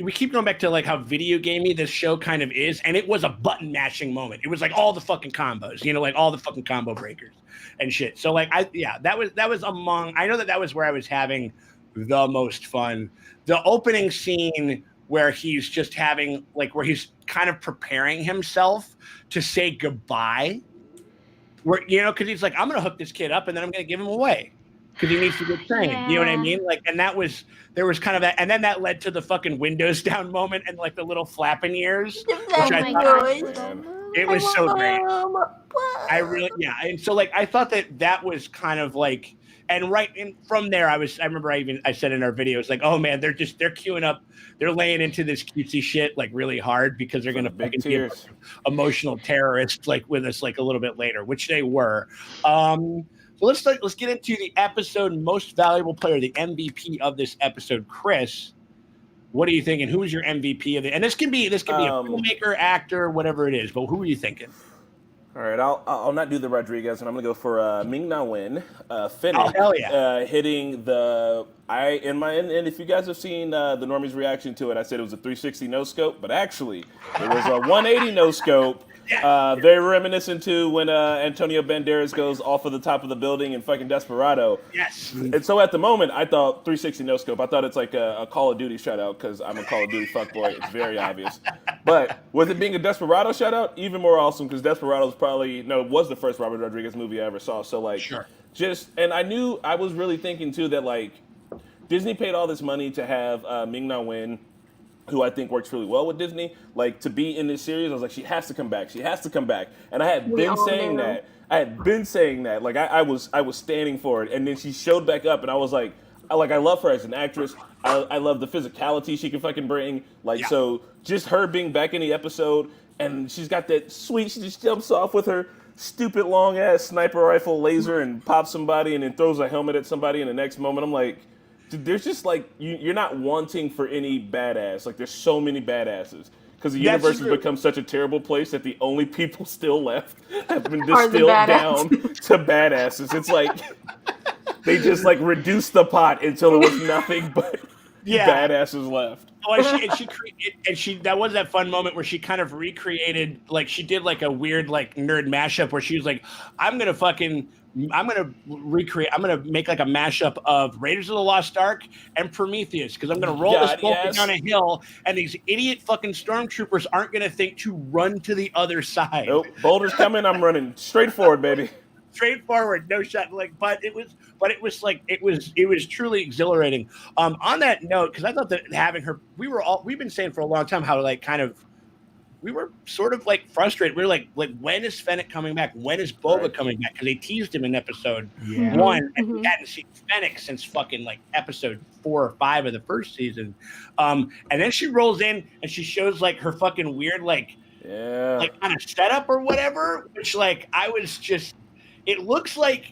We keep going back to like how video gamey this show kind of is, and it was a button mashing moment. It was like all the fucking combos, like all the fucking combo breakers and shit. So like that was among. I know that was where I was having the most fun. The opening scene where he's just having where he's kind of preparing himself to say goodbye, where because he's like, I'm gonna hook this kid up and then I'm gonna give him away because he needs to get trained. Yeah. You know what I mean? And there was kind of that, and then that led to the fucking windows down moment and the little flapping ears, which I thought it was so great. And so I thought that was kind of like. And from there, I remember I said in our video, it's like, oh man, they're queuing up, they're laying into this cutesy shit really hard because they're gonna fucking be emotional terrorists with us a little bit later, which they were. So let's get into the episode most valuable player, the MVP of this episode, Chris. What are you thinking? Who is your MVP of it? And this can be a filmmaker, actor, whatever it is. But who are you thinking? All right, I'll not do the Rodriguez, and I'm gonna go for Ming-Na Wen, Fennec, oh, hell yeah. Hitting the and if you guys have seen the Normies reaction to it, I said it was a 360 no scope, but actually it was a 180 no scope. Very reminiscent to when Antonio Banderas goes off of the top of the building in fucking Desperado. Yes. And so at the moment, I thought 360 no scope. I thought it's like a Call of Duty shutout because I'm a Call of Duty fuckboy. It's very obvious. But with it being a Desperado shutout, even more awesome because Desperado was the first Robert Rodriguez movie I ever saw. So sure. And I was really thinking too that Disney paid all this money to have Ming-Na Wen, who I think works really well with Disney, to be in this series. I was like, she has to come back. She has to come back. And I had been saying that. I was standing for it. And then she showed back up, and I was like, I love her as an actress. I love the physicality she can fucking bring. So just her being back in the episode, and she's got that sweet, she just jumps off with her stupid long-ass sniper rifle laser and pops somebody and then throws a helmet at somebody in the next moment. I'm like, there's just you're not wanting for any badass. There's so many badasses because the universe has become such a terrible place that the only people still left have been distilled down to badasses. It's they just reduced the pot until there was nothing but badasses left. Oh, and she that was that fun moment where she kind of recreated she did a weird nerd mashup where she was like, I'm gonna make a mashup of Raiders of the Lost Ark and Prometheus because I'm gonna roll this boat down a hill and these idiot fucking stormtroopers aren't gonna think to run to the other side. Nope, boulder's coming. I'm running straight forward, baby. Straight forward, no shot. But it was truly exhilarating. On that note, because I thought that having her, we've been saying for a long time how we were sort of frustrated. We were like, when is Fennec coming back? When is Boba coming back? Because they teased him in episode 1, and we hadn't seen Fennec since fucking episode 4 or 5 of the first season. And then she rolls in and she shows her fucking weird kind of setup or whatever, which I was just. It looks like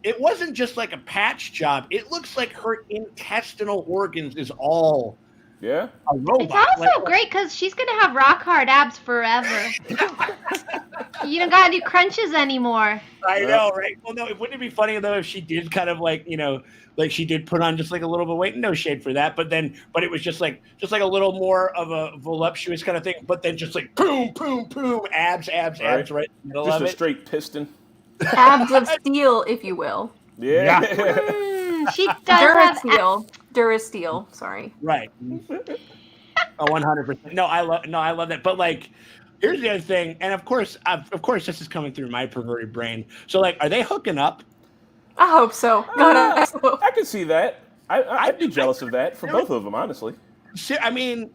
it wasn't just a patch job. It looks like her intestinal organs is all a robot. It's also great because she's going to have rock hard abs forever. You don't got to do crunches anymore. I know, right? Well, no, wouldn't it be funny though if she did kind of she did put on just a little bit of weight? No shade for that, but it was just a little more of a voluptuous kind of thing. But then just boom, boom, boom, abs right in the middle of it. Just a straight piston. Abs of steel, if you will. Yeah. She does Durasteel, sorry. Right. 100%. No, I love that. But here's the other thing, and of course this is coming through my perverted brain. So are they hooking up? I hope so. I can see that. I'd be jealous of that for both of them, honestly. I mean,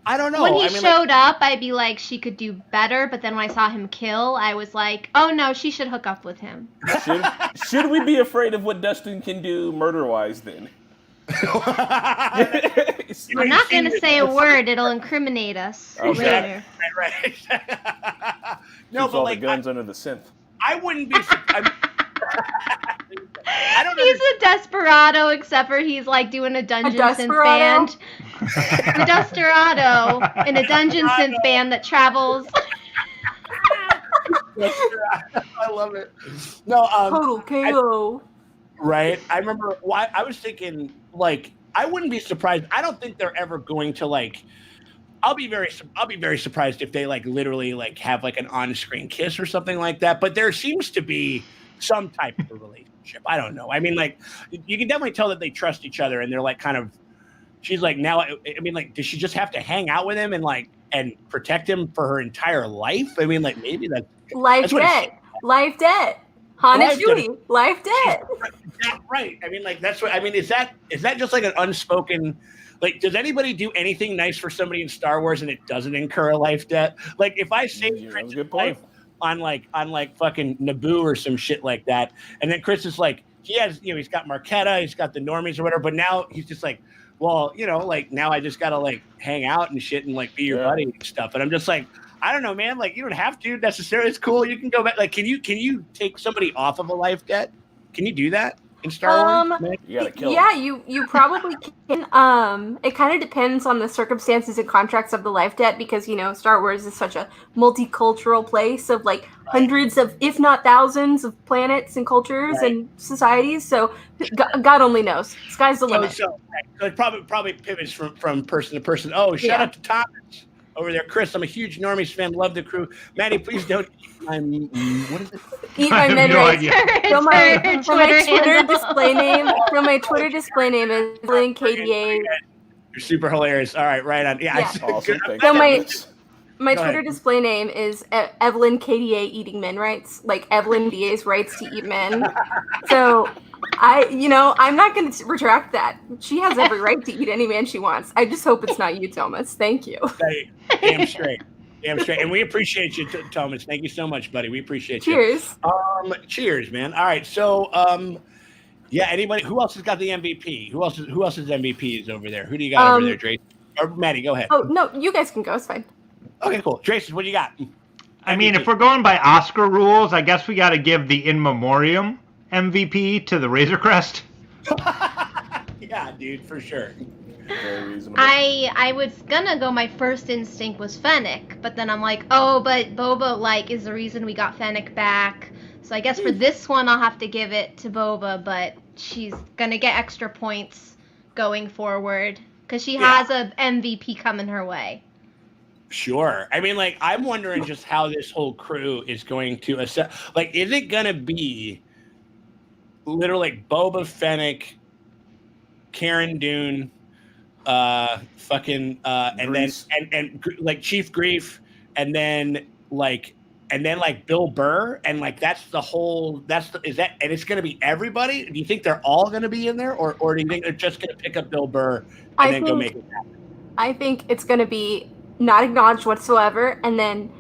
I don't know. When he showed up, I'd be like, she could do better. But then when I saw him kill, I was like, oh no, she should hook up with him. Should we be afraid of what Dustin can do murder-wise then? I'm not going to say a word. It'll incriminate us later. Right. No, Keeps but all like the guns under the synth. I wouldn't be surprised. I don't He's a desperado, except for he's like doing a dungeon synth band. A desperado in a dungeon synth band that travels. I love it. No, Total KO. Right. I remember why I was thinking like I wouldn't be surprised. I don't think they're ever going to like. I'll be very surprised if they like literally like have like an on-screen kiss or something like that. But there seems to be some type of a relationship. I don't know. I mean, like you can definitely tell that they trust each other, and they're like kind of. She's like now. I mean, like, does she just have to hang out with him and like and protect him for her entire life? I mean, like maybe that's life debt. Hana Chewie, life debt. Right. I mean, like that's what I mean. Is that just like an unspoken? Like, does anybody do anything nice for somebody in Star Wars and it doesn't incur a life debt? Like, if I saved Chris's life on like fucking Naboo or some shit like that, and then Chris is like, he has, he's got Marquetta, he's got the Normies or whatever, but now he's just like, well, like now I just gotta like hang out and shit and like be your buddy and stuff, and I'm just like, I don't know, man. Like, you don't have to necessarily. It's cool. You can go back. Like, can you take somebody off of a life debt? Can you do that in Star Wars? You gotta kill them. you probably can. It kind of depends on the circumstances and contracts of the life debt because Star Wars is such a multicultural place of like hundreds of, if not thousands, of planets and cultures and societies. So God only knows. Sky's the limit. So it probably pivots from person to person. Oh, shout out to Thomas over there, Chris. I'm a huge Normies fan. Love the crew. Maddie, please don't eat my what is it? Eat my mid-race. From my Twitter display name. From my Twitter display name is Evelyn KDA. You're super hilarious. All right, right on. Yeah. Awesome. So my Twitter display name is Evelyn KDA eating men rights. Like Evelyn DA's rights to eat men. So I'm not going to retract that. She has every right to eat any man she wants. I just hope it's not you, Thomas. Thank you. Damn straight. And we appreciate you, Thomas. Thank you so much, buddy. We appreciate you. Cheers. Cheers, man. All right. So, anybody, who else has got the MVP? Who else's MVP is over there? Who do you got over there, Drace? Or Maddie, go ahead. Oh, no, you guys can go. It's fine. Okay, cool. Drace, what do you got? I mean, if we're going by Oscar rules, I guess we got to give the In Memoriam MVP to the Razor Crest. Yeah, dude, for sure. Very reasonable. I was gonna go, my first instinct was Fennec, but then I'm like, oh, but Boba is the reason we got Fennec back. So I guess for this one I'll have to give it to Boba, but she's gonna get extra points going forward because she has a MVP coming her way. Sure. I mean, like, I'm wondering just how this whole crew is going to assess. Like, is it gonna be literally like Boba, Fennec, Karen Dune, and Grease. then and like Chief Grief, and then Bill Burr, and like and it's gonna be everybody? Do you think they're all gonna be in there, or do you think they're just gonna pick up Bill Burr and go make it happen? I think it's gonna be not acknowledged whatsoever, and then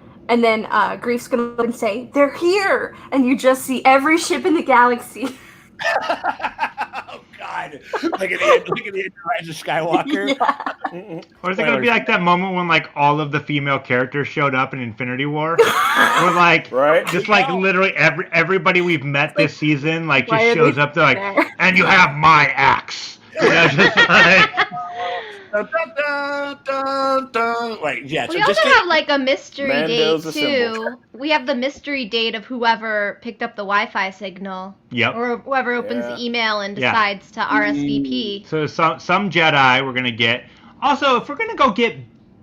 Grief's gonna look and say, "They're here," and you just see every ship in the galaxy. Oh God! Look at the Rise of Skywalker. Yeah. Or is it gonna be like that moment when like all of the female characters showed up in Infinity War? Or like just like literally everybody we've met this season like just shows up. They're like, and you have my axe. Just like. Dun, dun, dun, dun. Like, yeah, we also have like a mystery Mando's date too. We have the mystery date of whoever picked up the Wi-Fi signal. Yep. Or whoever opens the email and decides to RSVP. So some Jedi we're gonna get. Also, if we're gonna go get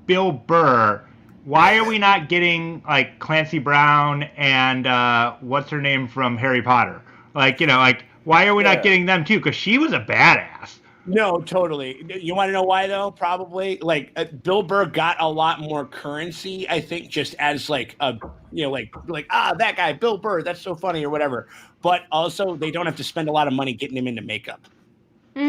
Bill Burr, why are we not getting like Clancy Brown and what's her name from Harry Potter? Like, why are we not getting them too? Because she was a badass. No, totally. You want to know why though? Probably like Bill Burr got a lot more currency, I think, just as like a that guy Bill Burr, that's so funny or whatever. But also they don't have to spend a lot of money getting him into makeup. There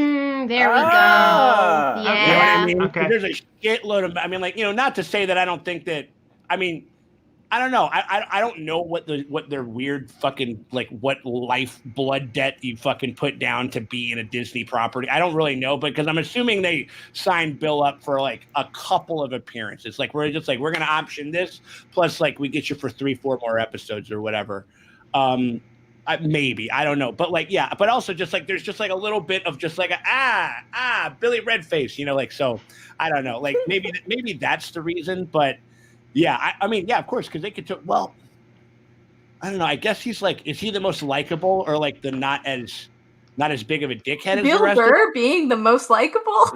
we go. You Yeah. know what I mean? Okay. There's a shitload of. I mean, not to say that I don't think that. I mean, I don't know. I don't know what their weird fucking like what life blood debt you fucking put down to be in a Disney property. I don't really know, because I'm assuming they signed Bill up for like a couple of appearances. Like we're gonna option this plus like we get you for 3-4 more episodes or whatever. Maybe, I don't know, but like but also just like there's just like a little bit of just like Billy Redface, like, so I don't know, like maybe that's the reason, but. Yeah, I mean, of course, because they could. Well, I don't know. I guess he's like, is he the most likable, or like the not as big of a dickhead as the rest? Bill Burr being the most likable.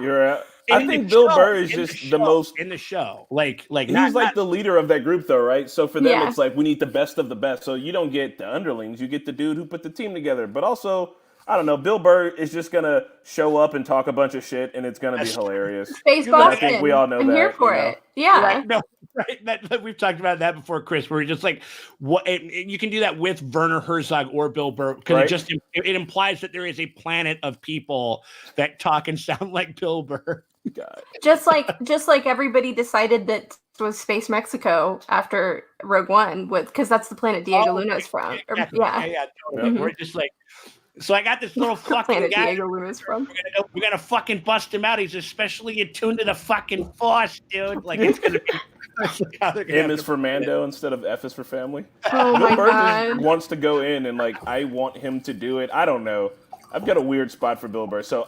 I think Bill Burr is just the most in the show. Like he's like the leader of that group, though, right? So for them, it's like we need the best of the best. So you don't get the underlings, you get the dude who put the team together. But also, I don't know, Bill Burr is just gonna show up and talk a bunch of shit, and it's gonna be hilarious. Space Boston. I think we all know I'm that. here for it. Yeah. Right? No, right. That we've talked about that before, Chris. Where we're just like, what you can do that with Werner Herzog or Bill Burr, because it implies that there is a planet of people that talk and sound like Bill Burr. God. Just like everybody decided that it was Space Mexico after Rogue One, because that's the planet Diego Luna is from. Totally. Mm-hmm. We're just like. So I got this little fucking guy. Diego Luna's from. We're gonna fucking bust him out. He's especially attuned to the fucking Force, dude. Like it's gonna be. M is for Mando instead of F is for family. Oh my God. Just wants to go in and like I want him to do it. I don't know. I've got a weird spot for Bill Burr, so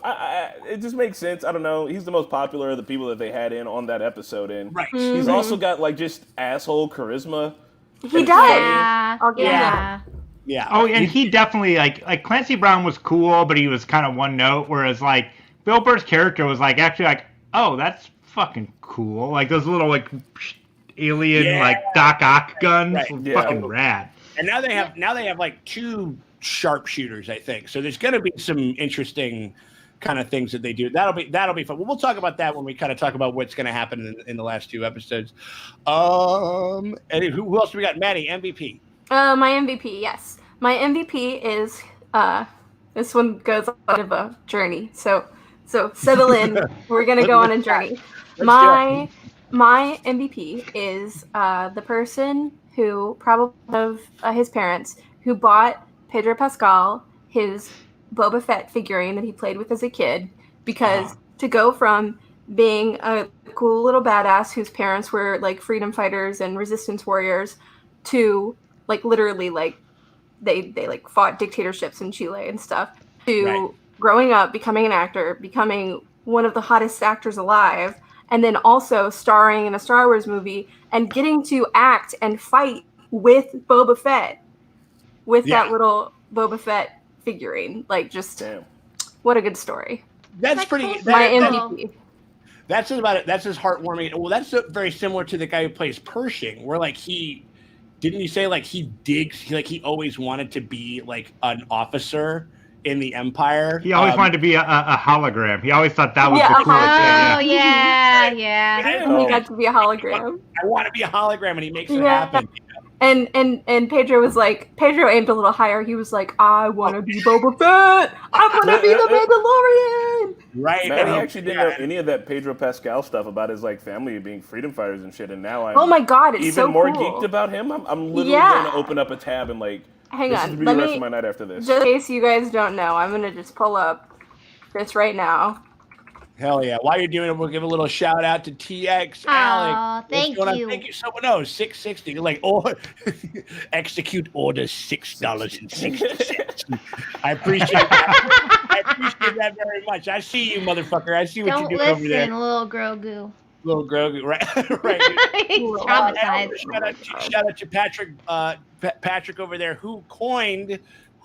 it just makes sense. I don't know. He's the most popular of the people that they had in on that episode, and right. He's also got like just asshole charisma. He does. Yeah. Oh, and he definitely like Clancy Brown was cool, but he was kind of one note. Whereas like Bill Burr's character was like actually like, oh, that's fucking cool. Like those little like alien like Doc Ock guns, fucking rad. And now they have like 2 sharpshooters, I think. So there's going to be some interesting kind of things that they do. That'll be fun. We'll talk about that when we kind of talk about what's going to happen in the last 2 episodes. And who else do we got? Maddie, MVP. My MVP, yes. My MVP is this one goes on a bit of a journey. So settle in. We're gonna go on a journey. My MVP is the person who probably of his parents who bought Pedro Pascal his Boba Fett figurine that he played with as a kid, because to go from being a cool little badass whose parents were like freedom fighters and resistance warriors to like literally like they like fought dictatorships in Chile and stuff, to growing up, becoming an actor, becoming one of the hottest actors alive, and then also starring in a Star Wars movie and getting to act and fight with Boba Fett with that little Boba Fett figurine. Like, just what a good story. That's pretty. My MVP. That's about it. That's his heartwarming. Well, that's very similar to the guy who plays Pershing, where like didn't you say like he always wanted to be like an officer in the Empire? He always wanted to be a hologram. He always thought that was the coolest thing. Oh, yeah. He got to be a hologram. I want to be a hologram, and he makes it happen. And Pedro aimed a little higher. He was like, I want to be Boba Fett. I want to be the Mandalorian. Right. Man, I actually didn't know any of that Pedro Pascal stuff about his like family being freedom fighters and shit. And now I'm oh my God, it's even so more cool. geeked about him. I'm literally going to open up a tab and like, hang on. This is the rest of my night after this. Just in case you guys don't know, I'm going to just pull up this right now. Hell yeah. While you're doing it, we'll give a little shout out to TX. Alec. Thank you. Thank you so much. No, $6.60. Like, execute order $6.60. I appreciate that. I appreciate that very much. I see you, motherfucker. I see what you're doing over there. Don't listen, little Grogu. Little Grogu, right? Right. He's traumatized. Shout out to Patrick over there, who coined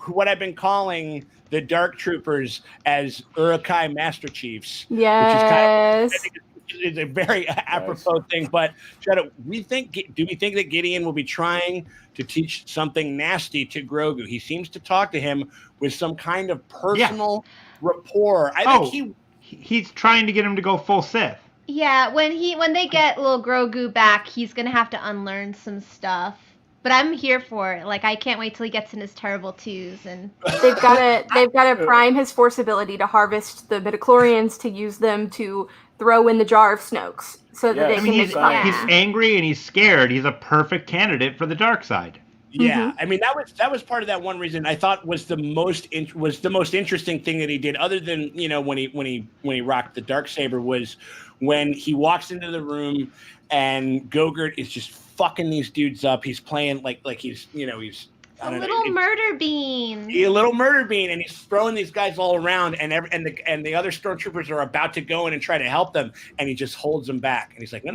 what I've been calling the Dark Troopers as Urukai Master Chiefs. Yes. Which is a very apropos thing. But do we think that Gideon will be trying to teach something nasty to Grogu? He seems to talk to him with some kind of personal rapport. I think he's trying to get him to go full Sith. Yeah, when they get little Grogu back, he's gonna have to unlearn some stuff. But I'm here for it. Like, I can't wait till he gets in his terrible twos, and they've got to prime his force ability to harvest the midichlorians, to use them to throw in the jar of Snokes so that they I can mean, make it he's angry and he's scared. He's a perfect candidate for the dark side. Yeah, I mean that was part of that one reason I thought was the most interesting thing that he did, other than when he rocked the Darksaber, was when he walks into the room and Gogurt is just fucking these dudes up. He's playing like he's he's a little murder bean. A little murder bean, and he's throwing these guys all around, and the other stormtroopers are about to go in and try to help them, and he just holds them back, and he's like, no,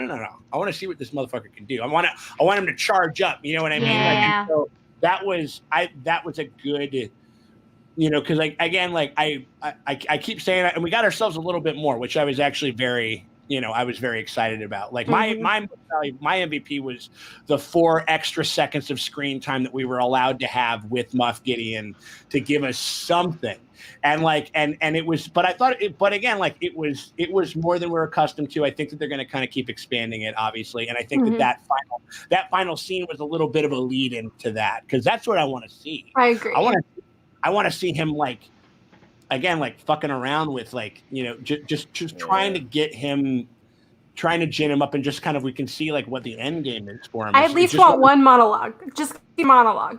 I want to see what this motherfucker can do. I want him to charge up. You know what I mean? Yeah. So that was a good, because I keep saying that, and we got ourselves a little bit more, which I was actually very. I was very excited about. Like my MVP was the 4 extra seconds of screen time that we were allowed to have with Moff Gideon to give us something. And it was, but I thought it was more than we're accustomed to. I think that they're going to kind of keep expanding it, obviously. And I think that final scene was a little bit of a lead into that, because that's what I want to see. I agree. I want to see him fucking around with just trying to get him, trying to gin him up, and just kind of, we can see what the end game is for him. I at least want one monologue. Just a monologue.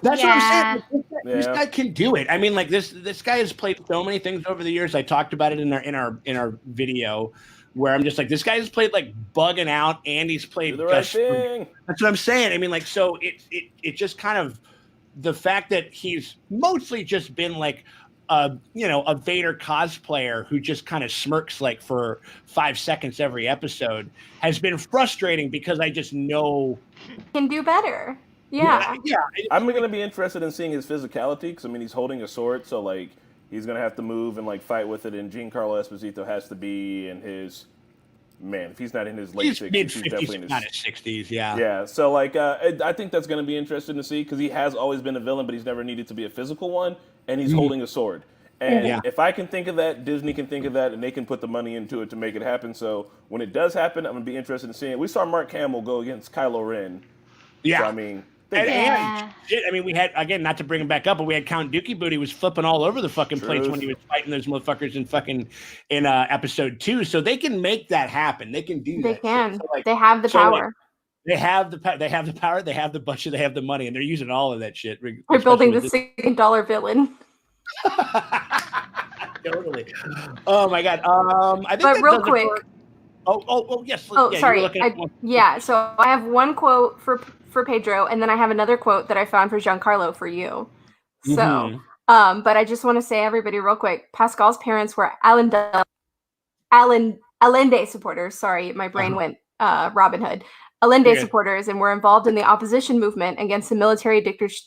That's what I'm saying. This guy can do it. I mean, this guy has played so many things over the years. I talked about it in our video, where I'm just like, this guy has played bugging out, and he's played the right thing. That's what I'm saying. I mean, so it just kind of, the fact that he's mostly just been a Vader cosplayer who just kind of smirks for 5 seconds every episode has been frustrating, because I just know can do better. Yeah. I'm going to be interested in seeing his physicality, because he's holding a sword, so he's going to have to move and fight with it, and Giancarlo Esposito has to be in his, if he's not in his late 60s, he's definitely in his 60s. Yeah. Yeah. So I think that's going to be interesting to see, because he has always been a villain, but he's never needed to be a physical one, and he's holding a sword. And if I can think of that, Disney can think of that, and they can put the money into it to make it happen. So when it does happen, I'm going to be interested in seeing it. We saw Mark Hamill go against Kylo Ren. Yeah. So, we had, again, not to bring him back up, but we had Count Dookie Booty was flipping all over the fucking place when he was fighting those motherfuckers in episode 2. So they can make that happen. They can do that. They can. So, they have the power. They have the power. They have the budget. They have the money, and they're using all of that shit. We're building the $6 villain. Totally. Oh my god. I think. But real quick. Yes. Sorry. So I have one quote for Pedro, and then I have another quote that I found for Giancarlo for you. So, but I just want to say, everybody, real quick, Pascal's parents were Allende supporters. Sorry, my brain went Robin Hood. Allende supporters, and were involved in the opposition movement against the military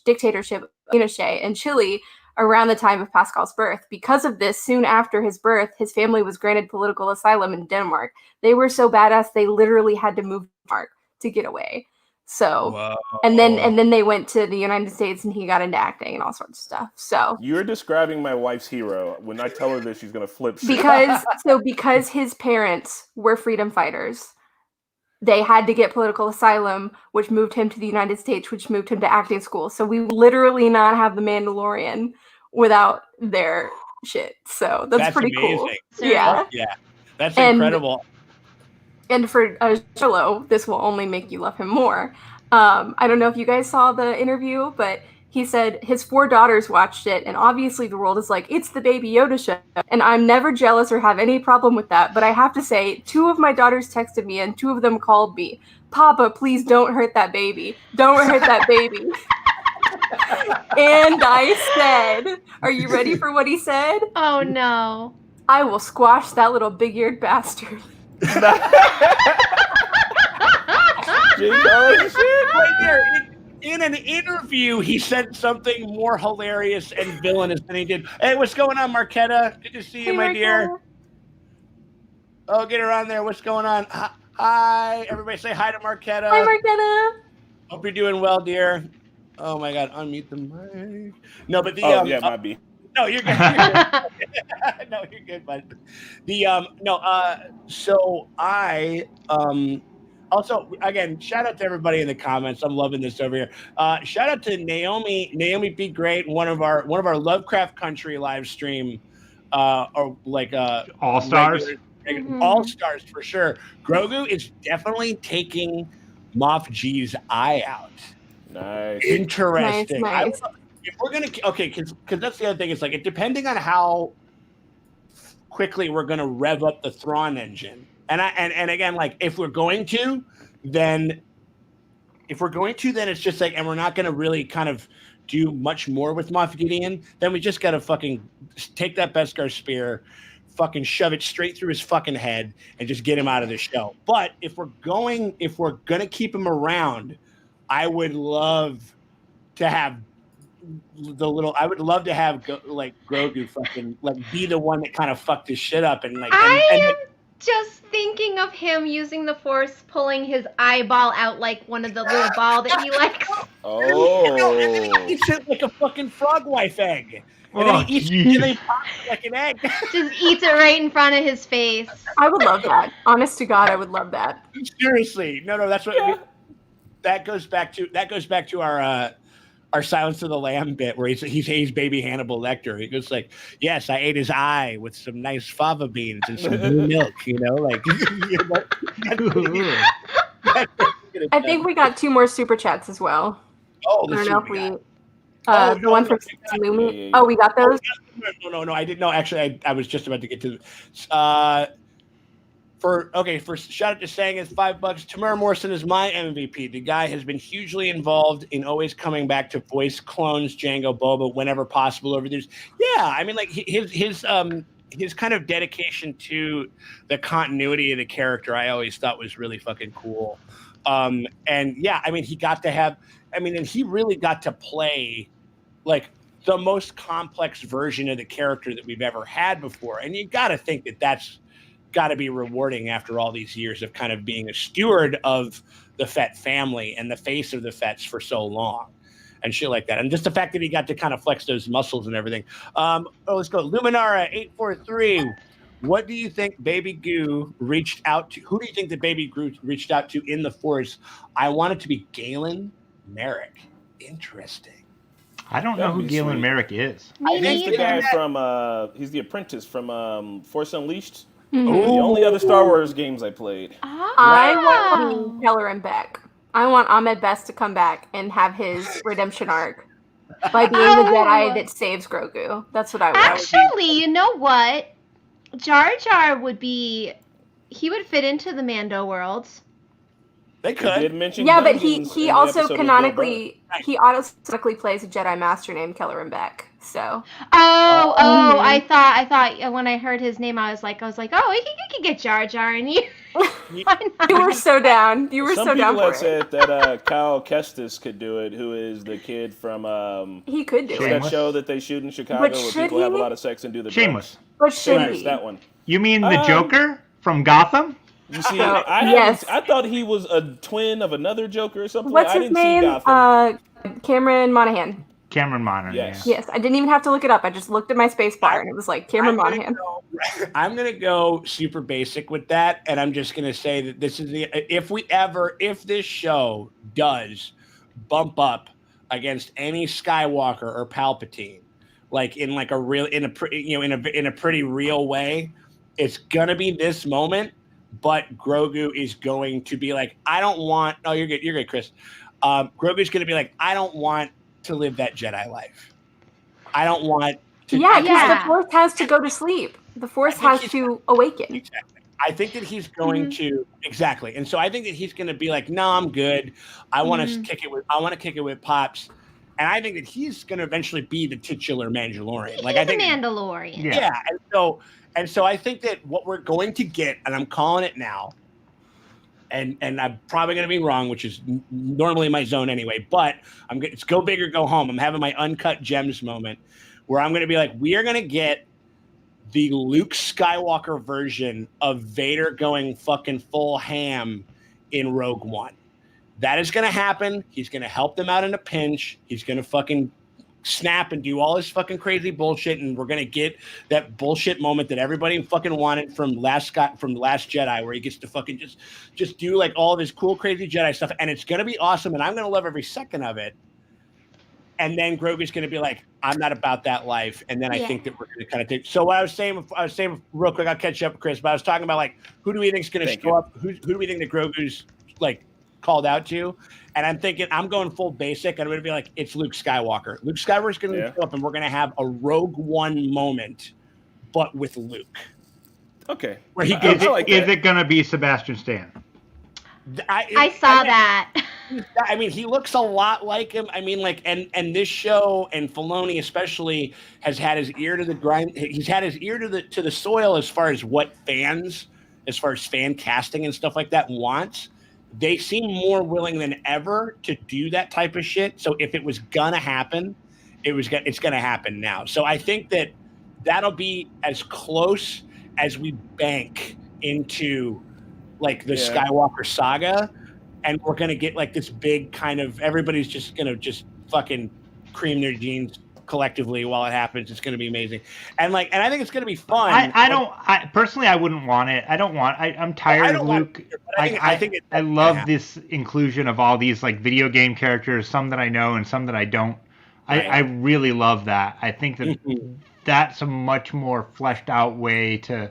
dictatorship of Pinochet in Chile around the time of Pascal's birth. Because of this, soon after his birth, his family was granted political asylum in Denmark. They were so badass, they literally had to move to Denmark to get away. So, and then they went to the United States, and he got into acting and all sorts of stuff. So you're describing my wife's hero. When I tell her this, she's gonna flip shit. Because his parents were freedom fighters, they had to get political asylum, which moved him to the United States, which moved him to acting school. So we literally not have the Mandalorian without their shit. So that's pretty amazing. Cool. Yeah, that's incredible. And for Solo, this will only make you love him more. I don't know if you guys saw the interview, but he said his 4 daughters watched it, and obviously the world is like, it's the Baby Yoda show. And I'm never jealous or have any problem with that. But I have to say, 2 of my daughters texted me, and 2 of them called me, Papa, please don't hurt that baby. Don't hurt that baby. And I said, are you ready for what he said? Oh, no. I will squash that little big-eared bastard. Right there. In an interview, he said something more hilarious and villainous than he did. Hey, what's going on, Marquetta? Good to see you, my dear. Oh, get her on there. What's going on? Hi. Everybody say hi to Marquetta. Hi, Marquetta. Hope you're doing well, dear. Oh, my God. Unmute the mic. No, but the... might be. No, you're good. No, you're good, bud. So I... Also, again, shout out to everybody in the comments. I'm loving this over here. Shout out to Naomi. Naomi Be Great, one of our Lovecraft Country live stream or like All Stars. All Stars for sure. Grogu is definitely taking Moff G's eye out. Nice. Interesting. Nice. If we're gonna because that's the other thing. It's like depending on how quickly we're gonna rev up the Thrawn engine, and again, like if we're going to, then it's just like, and we're not gonna really kind of do much more with Moff Gideon, then we just gotta fucking take that Beskar spear, fucking shove it straight through his fucking head, and just get him out of the show. But if we're gonna keep him around, I would love to have like Grogu fucking like be the one that kind of fucked his shit up and like. I am just thinking of him using the Force, pulling his eyeball out like one of the little ball that he likes. Oh. And then he eats it like a fucking frog wife egg. And then he eats it and then he pops it like an egg. Just eats it right in front of his face. I would love that. Honest to God, I would love that. Seriously, no, that's what. That goes back to our Silence of the Lamb bit where he's baby Hannibal Lecter. He goes like, "Yes, I ate his eye with some nice fava beans and some blue milk." You know, like. I think we got 2 more super chats as well. Oh, I don't know if we. Oh, the one from Lumi. Oh, we got those. No, I didn't know. Actually, I was just about to get to. For shout out to Sang is $5. Tamara Morrison is my MVP. The guy has been hugely involved in always coming back to voice clones Jango Boba whenever possible over the years. Yeah, I mean, like his kind of dedication to the continuity of the character, I always thought was really fucking cool. And yeah, I mean, and he really got to play like the most complex version of the character that we've ever had before. And you got to think that that's got to be rewarding after all these years of kind of being a steward of the Fett family and the face of the Fetts for so long and shit like that. And just the fact that he got to kind of flex those muscles and everything. Let's go. Luminara 843. What do you think Baby Goo reached out to? Who do you think that Baby Goo reached out to in the Force? I want it to be Galen Merrick. Interesting. I don't know who Galen Merrick is. He's the guy from he's the apprentice from Force Unleashed. Mm-hmm. The only other Star Wars games I played. I want Kelleran back. I want Ahmed Best to come back and have his redemption arc by being the Jedi that saves Grogu. That's what I want. Actually, you know what? Jar Jar would fit into the Mando worlds. They could. Did mention but he also canonically plays a Jedi Master named Kelleran Beck. So. I thought when I heard his name, I was like, oh, he could get Jar Jar and you. You were so down. You were so down for it. Some people had said that Kyle Kestis could do it, who is the kid from he could do that show that they shoot in Chicago where people have a lot of sex and do the Shameless. But should he? That one. You mean the Joker from Gotham? You see, yes. I thought he was a twin of another Joker or something. What's his name? Cameron Monaghan. Cameron Monaghan. Yes. Yes, I didn't even have to look it up. I just looked at my space bar and it was like Cameron Monaghan. I'm gonna go super basic with that, and I'm just gonna say that this is if this show does bump up against any Skywalker or Palpatine, like in like in a pretty real way, it's gonna be this moment. But Grogu is going to be like, I don't want. Oh, you're good, Chris. Grogu's going to be like, I don't want to live that Jedi life. I don't want to. Yeah, because the Force has to go to sleep. The Force has to awaken. Exactly. I think that he's going to exactly, and so I think that he's going to be like, no, I'm good. I want to kick it with Pops, and I think that he's going to eventually be the titular Mandalorian. He's a Mandalorian. Yeah, and so I think that what we're going to get, and I'm calling it now, and I'm probably going to be wrong, which is normally my zone anyway, but it's go big or go home. I'm having my uncut gems moment where I'm going to be like, we are going to get the Luke Skywalker version of Vader going fucking full ham in Rogue One. That is going to happen. He's going to help them out in a pinch. He's going to fucking snap and do all this fucking crazy bullshit, and we're gonna get that bullshit moment that everybody fucking wanted from Last Jedi, where he gets to fucking just do like all of his cool crazy Jedi stuff, and it's gonna be awesome, and I'm gonna love every second of it. and then Grogu's going to be like, I'm not about that life. And then I think that we're going to kind of take. So what I was saying real quick, I'll catch up, Chris, but I was talking about like, who do we think is going to show up? Who do we think that Grogu's like called out to? And I'm thinking, I'm going full basic. I'm going to be like, it's Luke Skywalker. Luke Skywalker's going to show up and we're going to have a Rogue One moment, but with Luke. Okay. Where he is it going to be Sebastian Stan? I saw that. I mean, he looks a lot like him. I mean, like, and this show and Filoni especially has had his ear to the grind. He's had his ear to the soil as far as what fans, as far as fan casting and stuff like that wants. They seem more willing than ever to do that type of shit. So if it was gonna happen, it's gonna happen now. So I think that'll be as close as we bank into like the Skywalker saga, and we're gonna get like this big kind of everybody's just gonna just fucking cream their jeans collectively while it happens. It's gonna be amazing, and I think it's gonna be fun. I personally wouldn't want it. I'm tired of Luke. I love this inclusion of all these like video game characters, some that I know and some that I don't. I really love that. I think that that's a much more fleshed out way to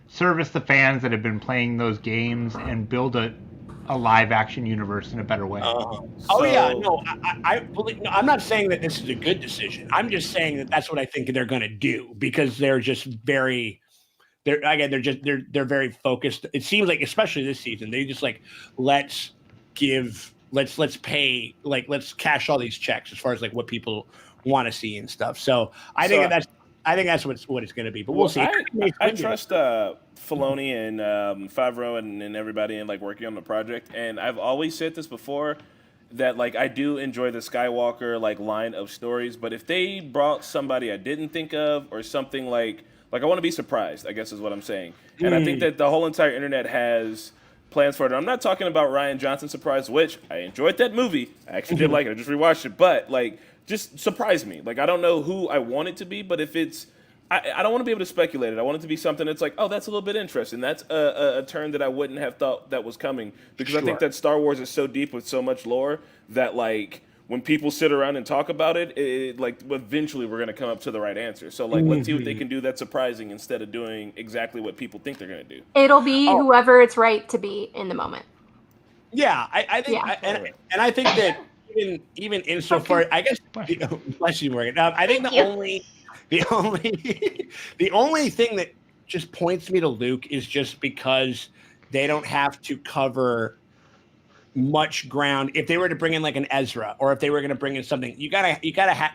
service the fans that have been playing those games and build a live action universe in a better way. I'm not saying that this is a good decision. I'm just saying that that's what I think they're going to do, because they're just very very focused. It seems like, especially this season, they just like, let's pay, like, let's cash all these checks as far as like what people want to see and stuff. So I think that's what it's going to be, but we'll see. I trust Filoni and Favreau and everybody in like working on the project, and I've always said this before, that like I do enjoy the Skywalker like line of stories, but if they brought somebody I didn't think of or something like I want to be surprised, I guess is what I'm saying. And I think that the whole entire internet has plans for it. I'm not talking about Rian Johnson Surprise, which I enjoyed that movie. I actually did like it. I just rewatched it, but like, just surprise me. Like, I don't know who I want it to be, but if it's, I don't want to be able to speculate it. I want it to be something that's like, oh, that's a little bit interesting. That's a turn that I wouldn't have thought that was coming, because I think that Star Wars is so deep with so much lore that like when people sit around and talk about it, like eventually we're gonna come up to the right answer. So like, let's see what they can do that's surprising instead of doing exactly what people think they're gonna do. It'll be whoever it's right to be in the moment. Yeah, I think, and I think that even insofar, I guess, bless you, Morgan. I think the only thing that just points me to Luke is just because they don't have to cover much ground. If they were to bring in like an Ezra, or if they were going to bring in something, you gotta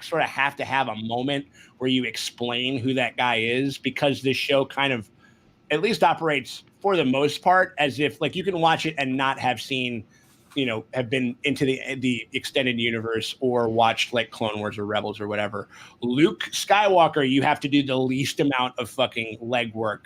sort of have to have a moment where you explain who that guy is, because this show kind of at least operates for the most part as if like you can watch it and not have seen, have been into the extended universe or watched like Clone Wars or Rebels or whatever. Luke Skywalker, you have to do the least amount of fucking legwork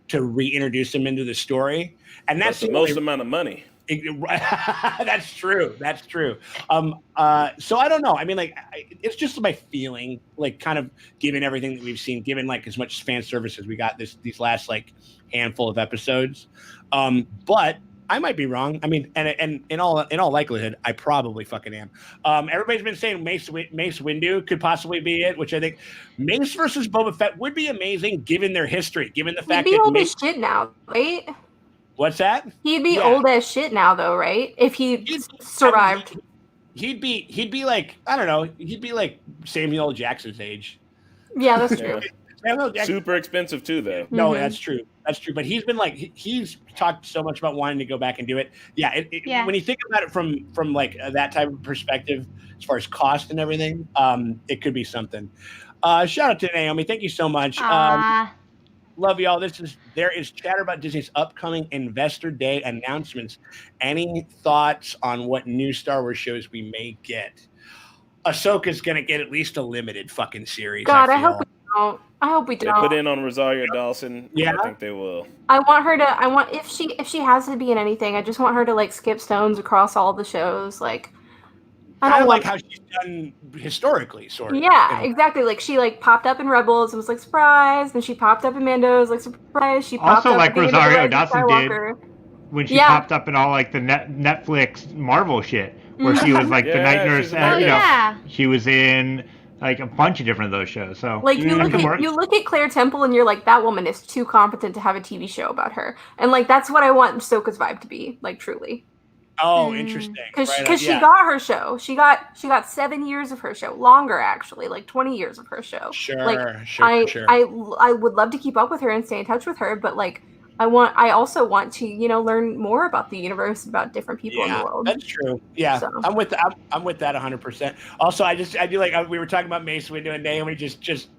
to reintroduce him into the story, and that's the most amount of money. That's true. So I don't know. I mean, like, it's just my feeling, like, kind of given everything that we've seen, given like as much fan service as we got these last like handful of episodes. But I might be wrong. I mean, and in all likelihood, I probably fucking am. Everybody's been saying Mace Windu could possibly be it, which I think Mace versus Boba Fett would be amazing given their history, given the fact that he'd be old as shit now, right? What's that? He'd be old as shit now, though, right? If he survived. He'd be like, I don't know. He'd be like Samuel L. Jackson's age. Yeah, that's true. Super expensive too, though. No, that's true. That's true. But he's been like, he's talked so much about wanting to go back and do it. Yeah. When you think about it from like that type of perspective, as far as cost and everything, it could be something. Shout out to Naomi. Thank you so much. Love y'all. There is chatter about Disney's upcoming Investor Day announcements. Any thoughts on what new Star Wars shows we may get? Ahsoka's gonna get at least a limited fucking series. God, I hope we don't. I hope we don't. They put in on Rosario Dawson. Yeah, I think they will. I want her to. If she has to be in anything, I just want her to like skip stones across all the shows. Like, I like how she's done historically, sort of. Yeah, exactly. Like she like popped up in Rebels and was like surprise. Then she popped up in Mando, was like surprise. She popped also up like Rosario Dawson did when she popped up in all like the Netflix Marvel shit, where she was like the night nurse. she's a night nurse. She was in like a bunch of different of those shows. So like you look at Claire Temple and you're like, that woman is too competent to have a TV show about her, and like that's what I want Ahsoka's vibe to be, like truly. Oh, interesting. Because she got her show. She got 7 years of her show, longer actually, like 20 years of her show. Sure, like, sure. I would love to keep up with her and stay in touch with her, but like I also want to learn more about the universe, about different people in the world. That's true. Yeah, so. I'm with that 100%. Also, I do like we were talking about Mace Windu and Naomi just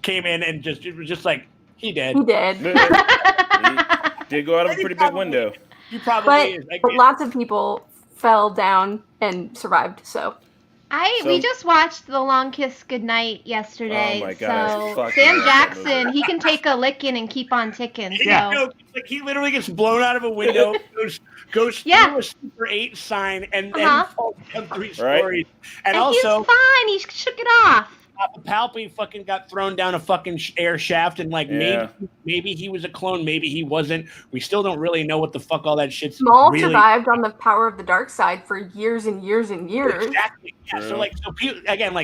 came in and it was just like he did. He did go out of a pretty big window. You probably but lots of people fell down and survived. So we just watched The Long Kiss Goodnight yesterday. Oh my God, so Sam Jackson, he can take a licking and keep on ticking. Yeah, So. like he literally gets blown out of a window, goes through a Super 8 sign, and then falls down 3 stories. And also, he's fine. He shook it off. Palpy fucking got thrown down a fucking air shaft, and like maybe he was a clone, maybe he wasn't. We still don't really know what the fuck all that shit's. Maul survived on the power of the dark side for years and years and years. Exactly. Yeah. So people, again,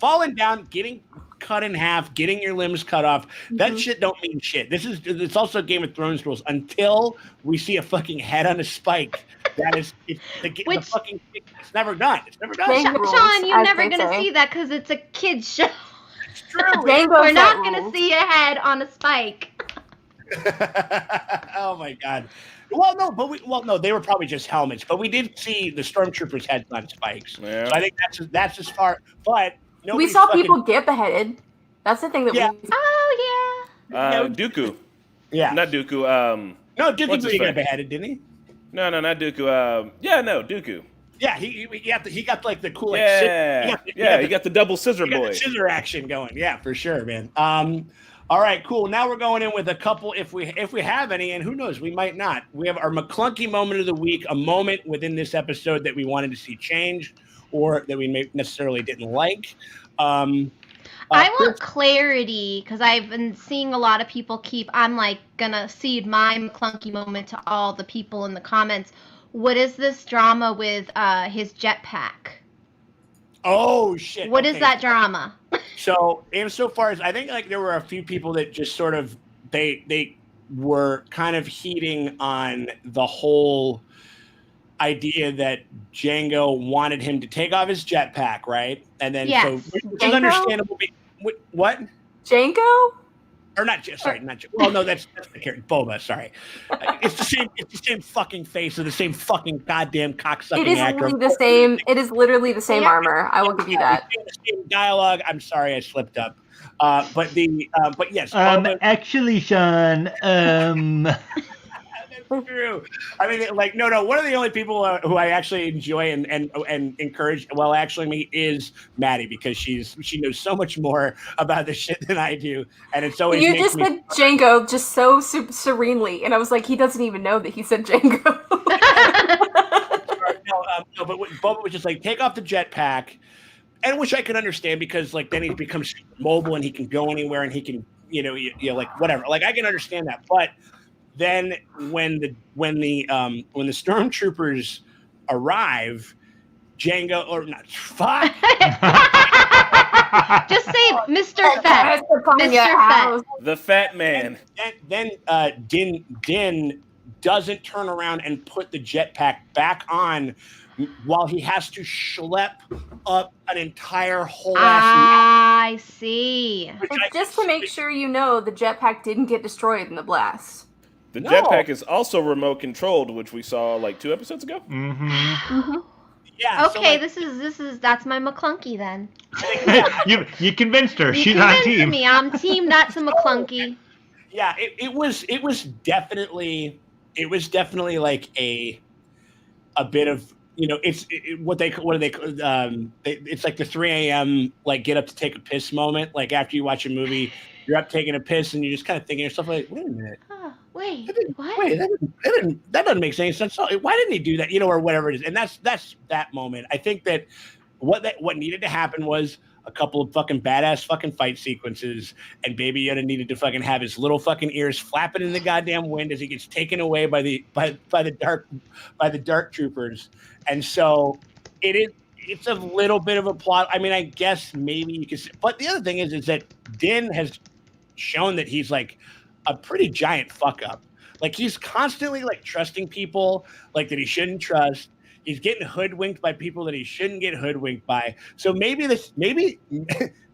falling down, getting cut in half, getting your limbs cut off, that shit don't mean shit. It's also Game of Thrones rules. Until we see a fucking head on a spike, that is the fucking. It's never done. It's never done. Sean, you're never gonna see that because it's a kid's show. It's true. We're not gonna see a head on a spike. Oh my God. Well, no, they were probably just helmets, but we did see the stormtroopers' heads on spikes. Yeah. So I think that's as far. But we saw people get beheaded. That's the thing that we. Oh yeah. Dooku. Yeah. Not Dooku. No, Dooku didn't get beheaded, didn't he? No, not Dooku. Dooku. Yeah, he got like the cool. He got the double scissor boy. The scissor action going. Yeah, for sure, man. All right, cool. Now we're going in with a couple, if we have any, and who knows, we might not. We have our McClunky moment of the week, a moment within this episode that we wanted to see change, or that we necessarily didn't like. I want clarity because I've been seeing a lot of people I'm like gonna cede my McClunky moment to all the people in the comments. What is this drama with his jetpack? Oh shit! What is that drama? So insofar as I think like there were a few people that just sort of they were kind of heating on the whole idea that Jango wanted him to take off his jetpack, right? And then which is understandable. What? Jango? Or not? Sorry, not Jango. Well, no, that's the character. Boba. Sorry, it's the same. It's the same fucking face of the same fucking goddamn cocksucking actor. It is literally the same armor. I will give you that. The same dialogue. I'm sorry, I slipped up. But yes. Boba, actually, Sean. That's true. I mean, like, no. One of the only people who I actually enjoy and encourage, well, actually, me is Maddie because she knows so much more about this shit than I do, and it's always. You just said Jango just so serenely, and I was like, he doesn't even know that he said Jango. No, but Boba was just like, take off the jetpack, and which I could understand because like then he becomes mobile and he can go anywhere and he can like whatever. Like I can understand that, but. Then when the stormtroopers arrive, Jango or not fuck. Just say Mr. Fett. Mr. Fett. The fat man. Then Din doesn't turn around and put the jetpack back on while he has to schlep up an entire whole ass. I see. Just to make sure the jetpack didn't get destroyed in the blast. The jetpack is also remote controlled, which we saw like 2 episodes ago. Mm-hmm. Mm-hmm. Yeah. Okay, so that's my McClunky then. You convinced her. She's on team. Me. I'm team. That's a McClunky. Yeah, it was definitely like a bit of it's like the 3 a.m. like get up to take a piss moment. Like after you watch a movie, you're up taking a piss and you're just kind of thinking to yourself like, wait a minute. Wait, what? Wait, that doesn't make any sense. Why didn't he do that? Or whatever it is. And that's that moment. I think that what needed to happen was a couple of fucking badass fucking fight sequences, and Baby Yoda needed to fucking have his little fucking ears flapping in the goddamn wind as he gets taken away by the dark troopers. And so it's a little bit of a plot. I mean, I guess maybe you could, but the other thing is that Din has shown that he's like a pretty giant fuck up. Like he's constantly like trusting people like that he shouldn't trust. He's getting hoodwinked by people that he shouldn't get hoodwinked by. So maybe the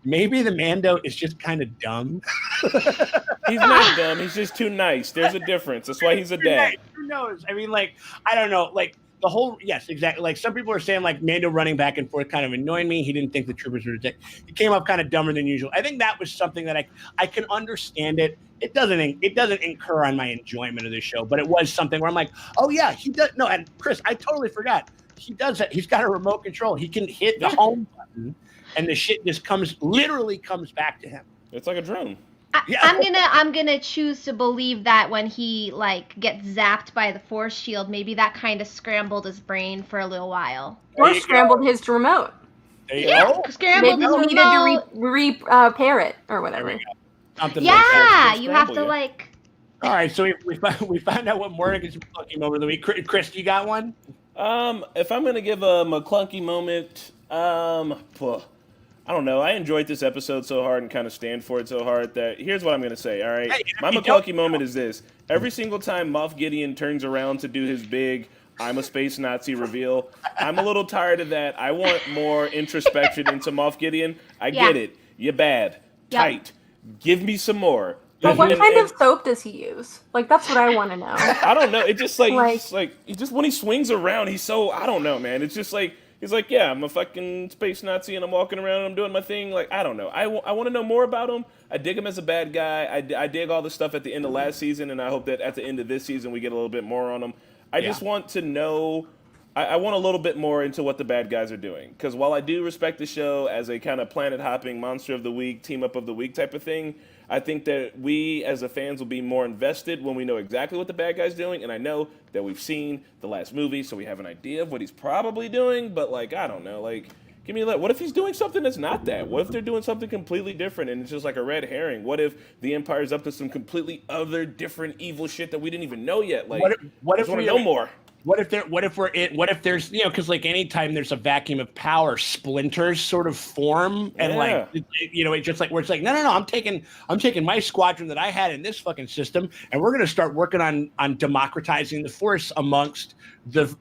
Mando is just kind of dumb. He's not dumb. He's just too nice. There's a difference. That's why he's a dad. Who knows? I mean, like, I don't know. Like the whole, yes, exactly. Like some people are saying like Mando running back and forth kind of annoyed me. He didn't think the troopers were dick. He came up kind of dumber than usual. I think that was something that I can understand it. It doesn't incur on my enjoyment of the show, but it was something where I'm like, oh yeah, he does. No, and Chris, I totally forgot. He does that. He's got a remote control. He can hit the home button, and the shit just literally comes back to him. It's like a drone. I'm gonna choose to believe that when he like gets zapped by the force shield, maybe that kind of scrambled his brain for a little while. Or scrambled his remote. Scrambled his Maybe he needed to repair it or whatever. Yeah, you have to like. All right, so we found out what Morgan's McClunky moment of the week. Chris, you got one? If I'm gonna give a McClunky moment, I don't know. I enjoyed this episode so hard and kind of stand for it so hard that here's what I'm gonna say. All right, my McClunky moment is this: every single time Moff Gideon turns around to do his big "I'm a space Nazi" reveal, I'm a little tired of that. I want more introspection into Moff Gideon. I get it. You're bad, tight. Give me some more. But what kind of soap does he use? Like, that's what I want to know. I don't know. It just he just when he swings around, he's so, I don't know, man. It's just like, he's like, yeah, I'm a fucking space Nazi and I'm walking around and I'm doing my thing. Like, I don't know. I want to know more about him. I dig him as a bad guy. I dig all the stuff at the end of last season, and I hope that at the end of this season we get a little bit more on him. I just want to know. I want a little bit more into what the bad guys are doing. Because while I do respect the show as a kind of planet-hopping monster of the week, team-up of the week type of thing, I think that we as the fans will be more invested when we know exactly what the bad guy's doing. And I know that we've seen the last movie, so we have an idea of what he's probably doing. But, like, I don't know. Like, give me a what if he's doing something that's not that? What if they're doing something completely different and it's just like a red herring? What if the Empire's up to some completely other, different, evil shit that we didn't even know yet? Like, what if we know more? What if there's, because like anytime there's a vacuum of power, splinters sort of form, and it's just like where it's like no, I'm taking my squadron that I had in this fucking system, and we're gonna start working on democratizing the force amongst the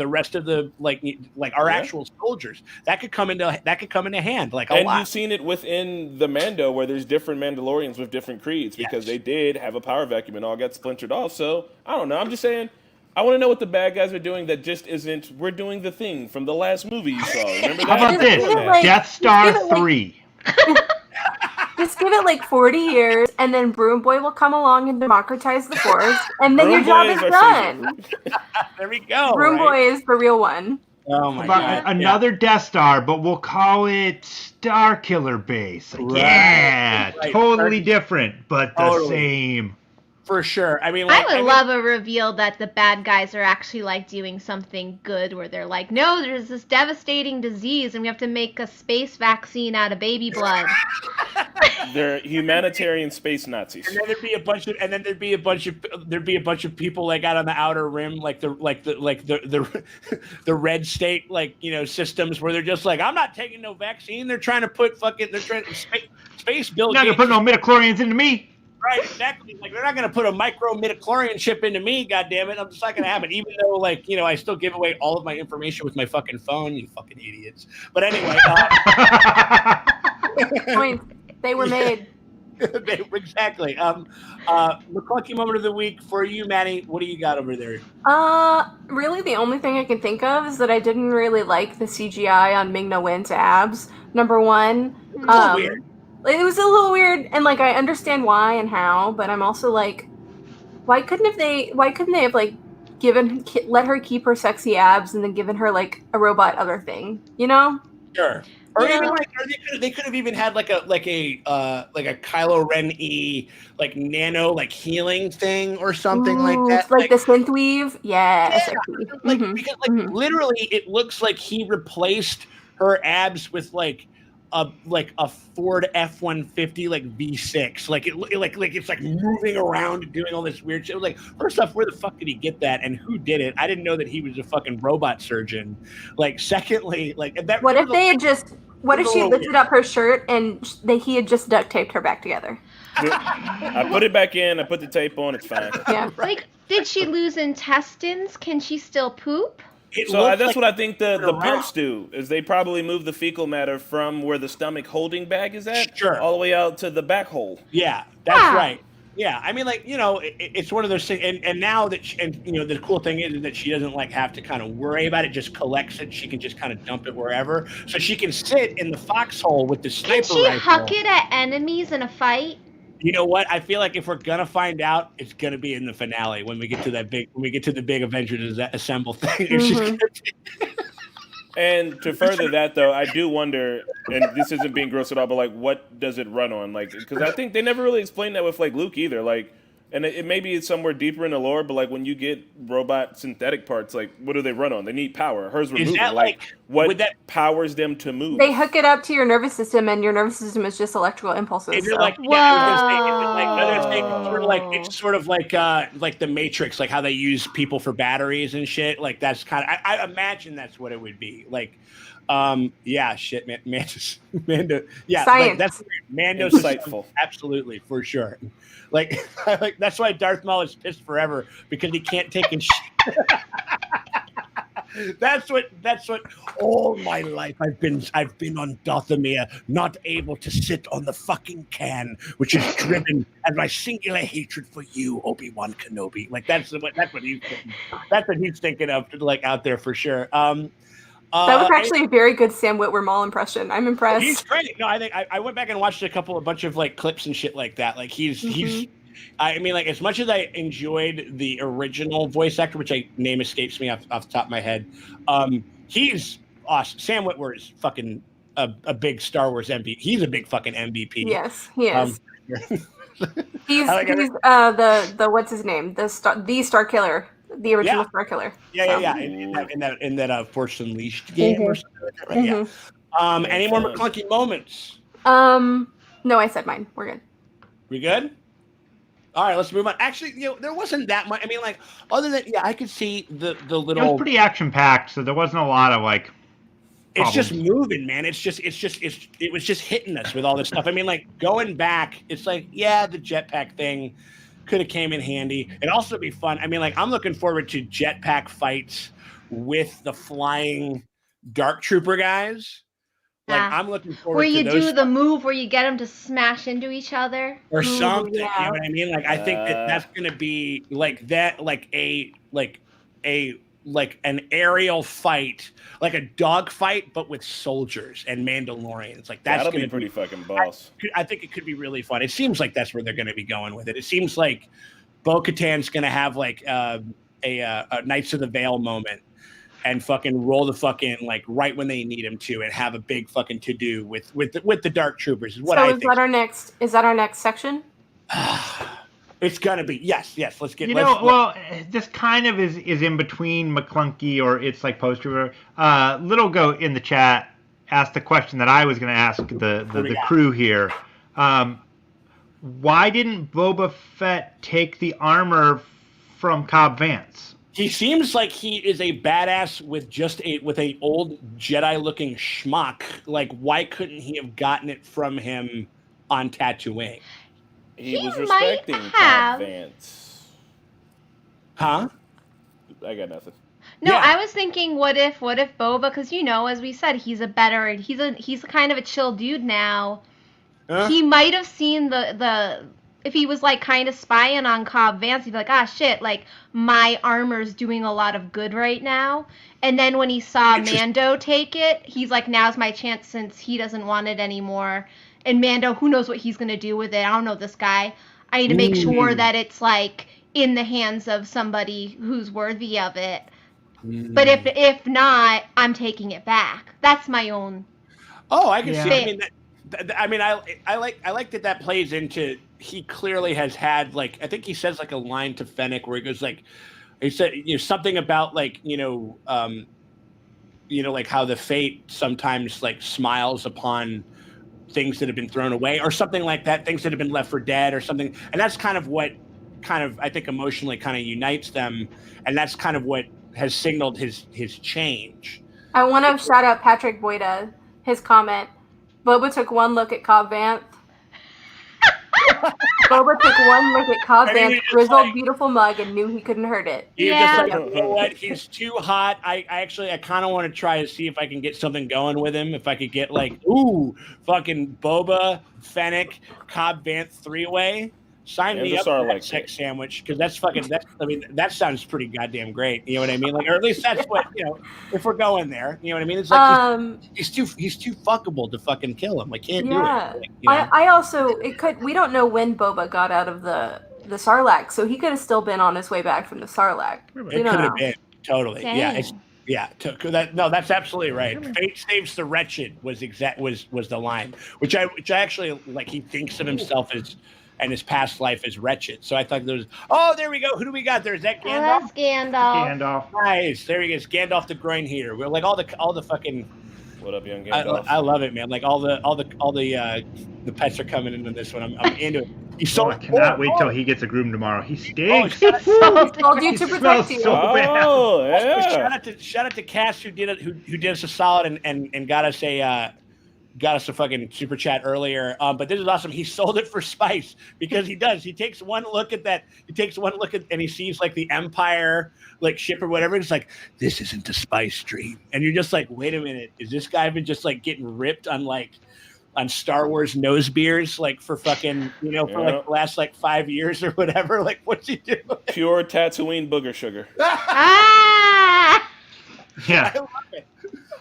rest of the like our actual soldiers. That could come into hand like a lot. And you've seen it within the Mando where there's different Mandalorians with different creeds because they did have a power vacuum and all got splintered off. So I don't know. I'm just saying, I want to know what the bad guys are doing that just isn't, we're doing the thing from the last movie you saw. Remember that? How about this? Death Star 3. Just give it like 40 years, and then Broom Boy will come along and democratize the Force, and then your job is done. There we go. Broom Boy is the real one. Oh my God. Another Death Star, but we'll call it Star Killer Base. Right. Yeah, totally different, but the same. For sure. I mean, I would love a reveal that the bad guys are actually like doing something good where they're like, no, there's this devastating disease and we have to make a space vaccine out of baby blood. They're humanitarian space Nazis. And then there'd be a bunch of people like out on the outer rim, like the red state systems where they're just like, I'm not taking no vaccine. They're trying to space Bill. You're not gonna put no midichlorians into me. Right, exactly. Like they're not going to put a micro midichlorian chip into me. God damn it! I'm just not going to happen. Even though, I still give away all of my information with my fucking phone. You fucking idiots. But anyway, Points. They were made. Exactly. McClunky moment of the week for you, Maddie. What do you got over there? Really, the only thing I can think of is that I didn't really like the CGI on Ming-Na Wen's abs. Number one, weird. It was a little weird, and I understand why and how, but I'm also like, why couldn't they have let her keep her sexy abs and then given her a robot other thing, Sure. Or even they could have even had like a Kylo Ren-y nano healing thing or something like that. Like the synth weave, yes. Because literally it looks like he replaced her abs with like a Ford F-150 like V6, like it's like moving around and doing all this weird shit. Like, first off, where the fuck did he get that, and who did it? I didn't know that he was a fucking robot surgeon. Like, secondly, like that. What if they had just? What if she lifted weird. up her shirt and he had just duct taped her back together? I put it back in. I put the tape on. It's fine. Yeah. Like, did she lose intestines? Can she still poop? So that's what I think the pumps do, is they probably move the fecal matter from where the stomach holding bag is at, Sure, all the way out to the back hole. Yeah, that's right. Yeah, I mean, like, you know, it's one of those things, and now that the cool thing is that she doesn't like have to kind of worry about it, just collects it. She can just kind of dump it wherever, so she can sit in the foxhole with the sniper rifle. Can she huck it at enemies in a fight? You know what? I feel like if we're gonna find out, it's gonna be in the finale when we get to the big Avengers Assemble thing. It's just gonna be... And to further that, though, I do wonder, and this isn't being gross at all, but like, what does it run on? Like, because I think they never really explained that with like Luke either. Like, and it maybe it's somewhere deeper in the lore, but like when you get robot synthetic parts, like what do they run on? They need power. Hers were moving. Like what powers them to move? They hook it up to your nervous system, and your nervous system is just electrical impulses. And you're like, it's sort of like the Matrix, like how they use people for batteries and shit. Like that's kind of, I imagine that's what it would be. Like, yeah, shit, Mando, yeah, science. Like, that's Mando's insightful, absolutely, for sure. Like that's why Darth Maul is pissed forever, because he can't take in shit. That's what all my life I've been on Dathomir, not able to sit on the fucking can, which is driven as my singular hatred for you, Obi-Wan Kenobi. Like that's what he's thinking of, like, out there for sure. That was actually a very good Sam Witwer Maul impression. I'm impressed. He's great. No, I think I went back and watched a bunch of like clips and shit like that. Like he's I mean, like, as much as I enjoyed the original voice actor, which name escapes me off the top of my head, he's awesome. Sam Witwer is fucking a big Star Wars MVP. He's a big fucking MVP. Yes, he is. He's the what's his name? The Star Killer. The original Star Killer. Yeah. In that Force Unleashed game or something like that. Right? Yeah. Any more McClunky moments? No, I said mine. We're good. We good? All right, let's move on. Actually, there wasn't that much. I mean, like, other than I could see the little. It was pretty action packed, so there wasn't a lot of like. It's just moving, man. It was just hitting us with all this stuff. I mean, like, going back, it's like, yeah, the jetpack thing could have came in handy. It'd also be fun. I mean, like, I'm looking forward to jetpack fights with the flying Dark Trooper guys. Like, I'm looking forward where to you those do the move where you get them to smash into each other or something. You know what I mean? Like, I think that's going to be like that, like an aerial fight, like a dog fight, but with soldiers and Mandalorians. Like, that'll be pretty fucking boss. I think it could be really fun. It seems like that's where they're going to be going with it. It seems like Bo-Katan's going to have like a Knights of the Vale moment and fucking roll the fucking, like, right when they need him to, and have a big fucking to do with the Dark Troopers. Is what I think. Is that our next section? It's gonna be yes. Let's get. Well, this kind of is in between McClunky, or it's like poster. Little Goat in the chat asked the question that I was going to ask the crew here. Why didn't Boba Fett take the armor from Cobb Vanth? He seems like he is a badass with a old Jedi-looking schmuck. Like, why couldn't he have gotten it from him on Tatooine? He was respecting Cobb Vanth. Huh? I got nothing. No, I was thinking, what if Boba? Because as we said, he's he's kind of a chill dude now. He might have seen the if he was like kind of spying on Cobb Vanth, he'd be like, ah, shit, like, my armor's doing a lot of good right now. And then when he saw Mando take it, he's like, now's my chance, since he doesn't want it anymore. And Mando, who knows what he's going to do with it? I don't know this guy. I need to make sure that it's, like, in the hands of somebody who's worthy of it. But if not, I'm taking it back. That's my own. Oh, I can see. I mean, I like that plays into. He clearly has had, like, I think he says like a line to Fennec where he goes like, he said something about like like how the fate sometimes like smiles upon things that have been thrown away or something like that, things that have been left for dead or something. And that's kind of what I think emotionally kind of unites them. And that's kind of what has signaled his change. I want to shout out Patrick Boyda, his comment. Boba took one look at Cobb Vanth. Boba took one look at Cobb Vanth's grizzled, beautiful mug and knew he couldn't hurt it. You're just like, you know what? He's too hot. I kind of want to try to see if I can get something going with him. If I could get like, fucking Boba, Fennec, Cobb Vanth 3-way. Sign me up for that sex sandwich, because that sounds pretty goddamn great. You know what I mean? Like, or at least that's what, if we're going there, you know what I mean? It's like he's too fuckable to fucking kill him. I can't do it. Like, I also, we don't know when Boba got out of the Sarlacc, so he could have still been on his way back from the Sarlacc. It could have been totally. Dang. That's absolutely right. Fate saves the wretched was the line, which I actually like. He thinks of himself as, and his past life is wretched. So I thought there was. Oh, there we go. Who do we got there? Is that Gandalf? That's Gandalf. Nice. There he is. Gandalf the groin heater. We're like all the fucking. What up, young Gandalf? I love it, man. Like all the pets are coming into this one. I'm into it. I cannot wait till he gets a groom tomorrow. He stinks. Told you to protect you. Oh, yeah. Shout out to Cass who did us a solid and got us a fucking super chat earlier. But this is awesome. He sold it for spice, because he does. He takes one look at that. And he sees like the Empire like ship or whatever. It's like, this isn't a spice dream. And you're just like, wait a minute. Is this guy been just like getting ripped on Star Wars nose beers like for fucking, for like the last like 5 years or whatever? Like, what's he doing? Pure Tatooine booger sugar. Yeah. I love it.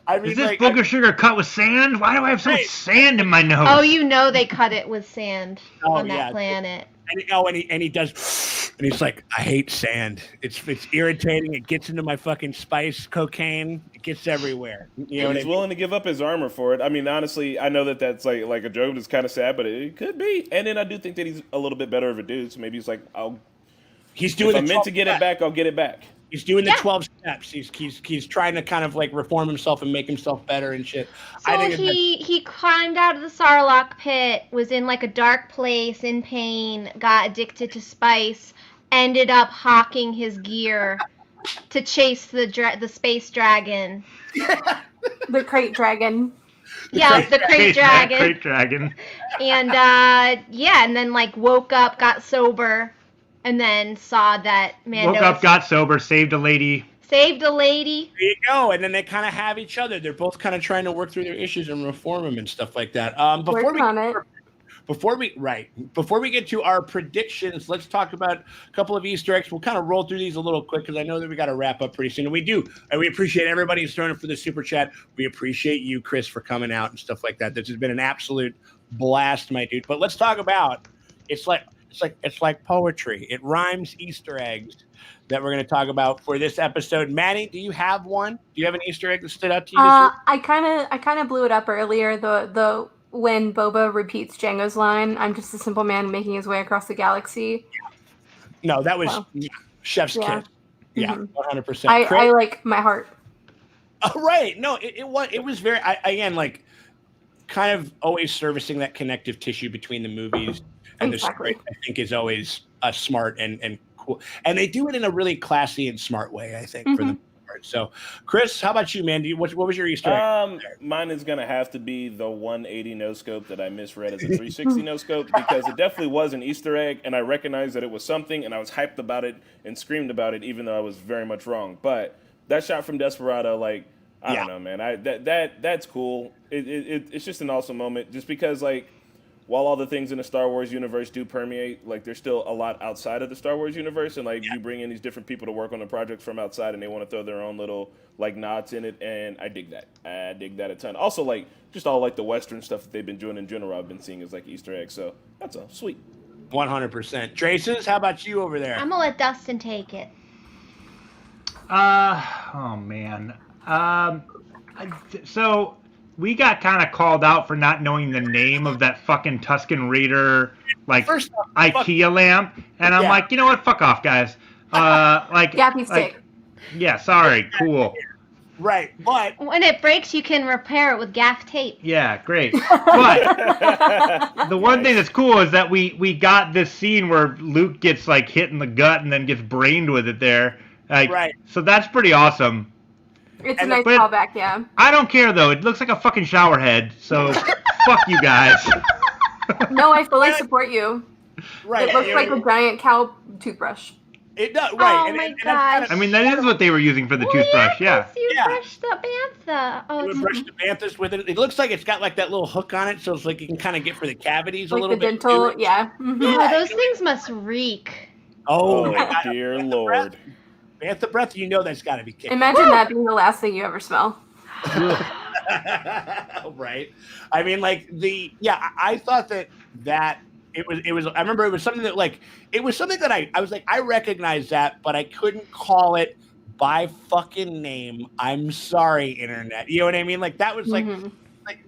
I mean, is this booger sugar cut with sand? Why do I have so much sand in my nose? Oh, they cut it with sand on that planet. And he does, and he's like, I hate sand. It's irritating. It gets into my fucking spice cocaine. It gets everywhere. He's willing to give up his armor for it. I mean, honestly, I know that's like a joke. It's kind of sad, but it could be. And then I do think that he's a little bit better of a dude. So maybe he's like, if I'm meant to get it back, I'll get it back. He's doing the 12 steps. He's trying to kind of like reform himself and make himself better and shit. So he climbed out of the Sarlacc pit, was in like a dark place, in pain, got addicted to spice, ended up hawking his gear to chase the space dragon. The crate dragon. Yeah, the crate dragon. Crate dragon. And and then like woke up, got sober. And then saw that Mando woke up, got sober, saved a lady. There you go. And then they kind of have each other. They're both kind of trying to work through their issues and reform them and stuff like that. Before we get to our predictions, let's talk about a couple of Easter eggs. We'll kind of roll through these a little quick because I know that we got to wrap up pretty soon. And we do. And we appreciate everybody who's throwing up for the super chat. We appreciate you, Chris, for coming out and stuff like that. This has been an absolute blast, my dude. But let's talk about it's like poetry. It rhymes Easter eggs that we're going to talk about for this episode. Maddie, do you have one? Do you have an Easter egg that stood out to you? I kind of blew it up earlier. The when Boba repeats Django's line, "I'm just a simple man making his way across the galaxy." No, that was Chef's Kiss. Yeah, 100%. I like my heart. Oh, right. No, it was very like kind of always servicing that connective tissue between the movies. And the story, I think, is always smart and cool. And they do it in a really classy and smart way, I think, for the most part. So, Chris, how about you, man? What was your Easter egg? Mine is going to have to be the 180 no-scope that I misread as a 360 no-scope, because it definitely was an Easter egg, and I recognized that it was something, and I was hyped about it and screamed about it, even though I was very much wrong. But that shot from Desperado, like, I don't know, man. That's cool. It's just an awesome moment, just because, like, while all the things in the Star Wars universe do permeate, like, there's still a lot outside of the Star Wars universe, and like you bring in these different people to work on the project from outside, and they want to throw their own little like nods in it, and I dig that. I dig that a ton. Also, like, just all like the Western stuff that they've been doing in general, I've been seeing as like Easter eggs. So that's all sweet. 100%. Drases, how about you over there? I'm gonna let Dustin take it. Oh man. So we got kind of called out for not knowing the name of that fucking Tusken Raider, like, IKEA lamp, and I'm like, you know what? Fuck off, guys. Like, Yappy stick. Yeah, sorry, cool. Right, but When it breaks, you can repair it with gaff tape. Yeah, great. But the one thing that's cool is that we got this scene where Luke gets like hit in the gut and then gets brained with it there. Like, Right. So that's pretty awesome. It's a nice callback, yeah. I don't care though. It looks like a fucking shower head. So fuck you guys. No, I fully support you. right, It looks like a giant cow toothbrush. It does, right. Oh my gosh. I mean, that is what they were using for the toothbrush. Yeah. You Yeah. brushed the bantha. Oh, You would it's brush the banthas with it. It looks like it's got like that little hook on it, so it's like you can kind of get for the cavities a Like little the bit. dental, too. yeah. Mhm. oh, those things must reek. Oh, Oh, my God. dear Bantha Lord. breath. Bantha breath, you know that's got to be kicked. Imagine that being the last thing you ever smell. Right. I mean, like I thought that it was. I remember it was something that it was something that I was like, I recognize that, but I couldn't call it by fucking name. I'm sorry, internet. You know what I mean? Like that was like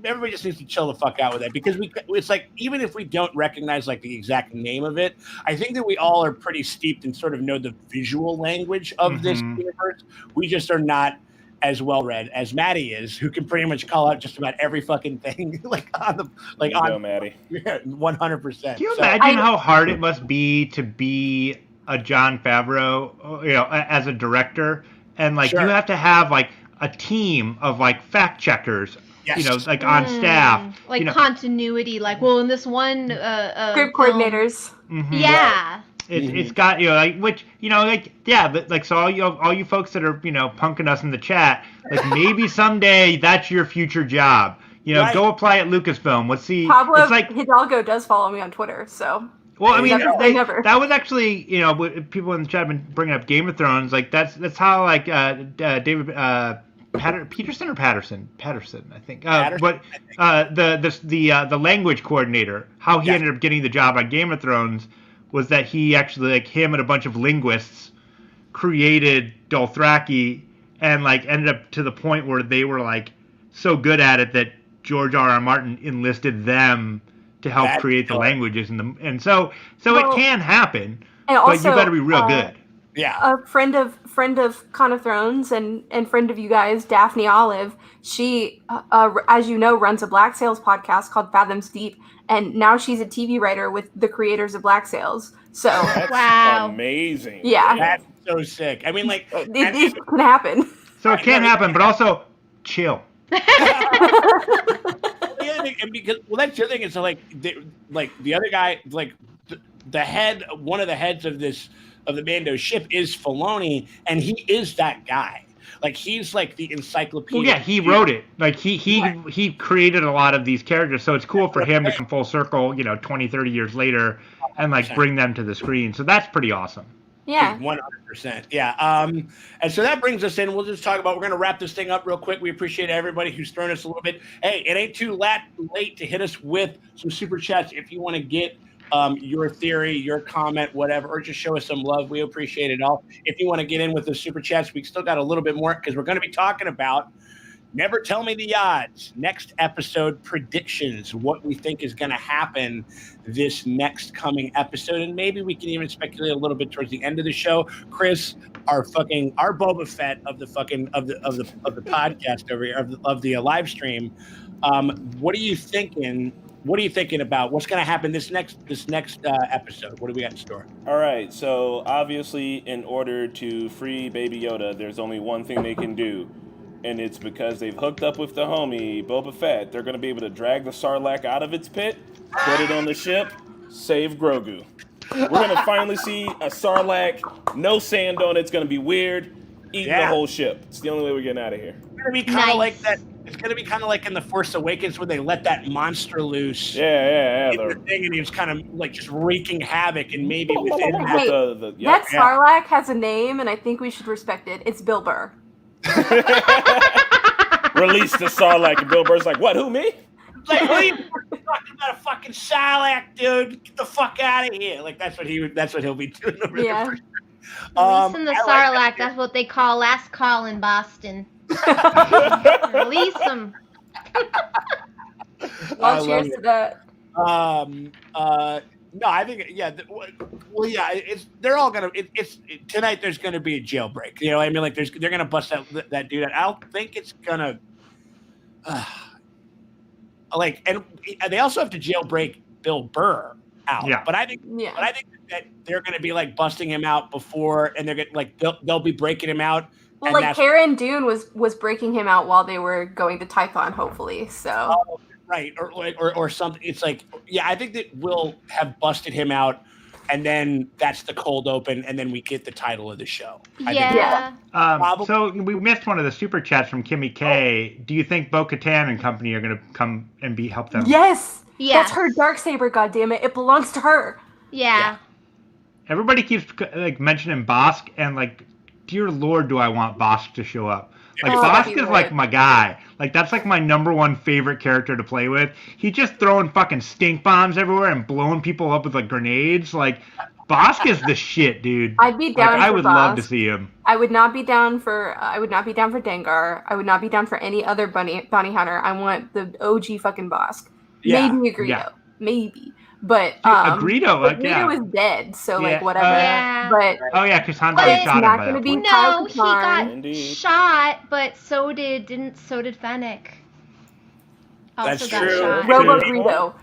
everybody just needs to chill the fuck out with it, because it's like, even if we don't recognize like the exact name of it, I think that we all are pretty steeped and sort of know the visual language of this universe. We just are not as well read as Maddie is, who can pretty much call out just about every fucking thing Maddie. 100%. Can you imagine how hard it must be to be a Jon Favreau, as a director, and like you have to have like a team of like fact checkers, like on staff, like continuity. Like, well, in this one, Script coordinators. Yeah. It's got but so all you folks that are punking us in the chat, like maybe someday that's your future job. Go apply at Lucasfilm. Let's see. Pablo it's like Hidalgo does follow me on Twitter, so. Well, I mean, never. that was actually people in the chat have been bringing up Game of Thrones. Like that's how like David Peterson or Patterson, I think. But the language coordinator, how he ended up getting the job on Game of Thrones was that he actually, like, him and a bunch of linguists created Dothraki, and like ended up to the point where they were like so good at it that George R.R. Martin enlisted them to help create the languages and so it can happen, and also, but you got to be real good. Yeah. A friend of Con of Thrones and friend of you guys, Daphne Olive, she, as you know, runs a Black Sails podcast called Fathoms Deep, and now she's a TV writer with the creators of Black Sails. So That's amazing. Yeah. That's so sick. I mean, like, it can happen. So it can happen, but also chill. That's the other thing. Is like the other guy, like the head, one of the heads of the Mando ship is Filoni, and he is that guy. Like, he's like the encyclopedia. Well, yeah, he wrote it. Like he created a lot of these characters, so it's cool for him to come full circle, 20, 30 years later, and like bring them to the screen. So that's pretty awesome. Yeah. 100%. Yeah. And so that brings us in. We'll just talk about, we're going to wrap this thing up real quick. We appreciate everybody who's thrown us a little bit. Hey, it ain't too late to hit us with some super chats if you want to get your theory, your comment, whatever, or just show us some love. We appreciate it all. If you want to get in with the super chats, we still got a little bit more, because we're going to be talking about Never Tell Me the Odds. Next episode predictions, what we think is going to happen this next coming episode, and maybe we can even speculate a little bit towards the end of the show. Chris, our Boba Fett of the podcast over here, of the live stream. What are you thinking? What are you thinking about what's going to happen this next episode? What do we got in store? All right, so obviously, in order to free Baby Yoda, there's only one thing they can do, and it's because they've hooked up with the homie Boba Fett. They're going to be able to drag the Sarlacc out of its pit, put it on the ship, save Grogu. We're going to finally see a Sarlacc, no sand on it. It's going to be weird, eating the whole ship. It's the only way we're getting out of here. It's going to be kind of like that. It's going to be kind of like in The Force Awakens when they let that monster loose. Yeah. The thing, and he was kind of like just wreaking havoc, and maybe within Hey, that Sarlacc has a name, and I think we should respect it. It's Bill Burr. Release the Sarlacc, and Bill Burr's like, "What? Who, me?" It's like, what are you talking about? A fucking Sarlacc, dude? Get the fuck out of here! Like that's what he'll be doing. Yeah. Releasing the Sarlacc. That's what they call last call in Boston. Release them. Well, cheers to that. No, I think well, yeah. They're all gonna. Tonight. There's gonna be a jailbreak. You know what I mean? Like they're gonna bust that dude out. I don't think it's gonna. And they also have to jailbreak Bill Burr out. Yeah. But I think that they're gonna be like busting him out before, and they're gonna they'll be breaking him out. Well, like Karen Dune was breaking him out while they were going to Tython, hopefully. So. Right, or something. It's like, yeah, I think that we'll have busted him out, and then that's the cold open, and then we get the title of the show. Yeah. So we missed one of the super chats from Kimmy K. Do you think Bo-Katan and company are going to come and help them? Yes. Yes. That's her Darksaber. Goddammit, it belongs to her. Yeah. Everybody keeps like mentioning Bosk, and like, dear Lord, do I want Bosk to show up? Like Bosk is like my guy. Like that's like my number one favorite character to play with. He's just throwing fucking stink bombs everywhere and blowing people up with like grenades. Like Bosk is the shit, dude. I'd be down. I would love to see him. I would not be down for. I would not be down for Dengar. I would not be down for any other bounty hunter. I want the OG fucking Bosk. Yeah. Maybe a Greedo. Maybe. But a Greedo, like, Greedo is dead, so like whatever. But because Han got shot him. Not going to be no, he got Indeed. shot, but so did Fennec. Also That's got true. shot. Robo Greedo.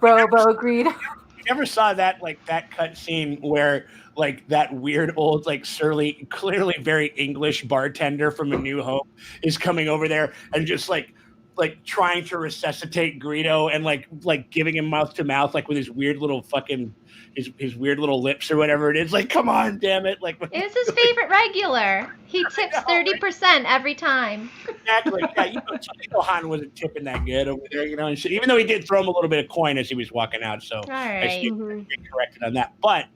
Robo Greedo. You never saw that cut scene where like that weird old like surly, clearly very English bartender from A New Hope is coming over there and just like trying to resuscitate Greedo and like giving him mouth to mouth like with his weird little fucking his weird little lips or whatever it is. Like, come on, damn it! Like, It's his favorite regular. He tips 30% every time. Exactly. Yeah, you know Han wasn't tipping that good over there, you know, and shit. Even though he did throw him a little bit of coin as he was walking out. So I stand corrected on that. But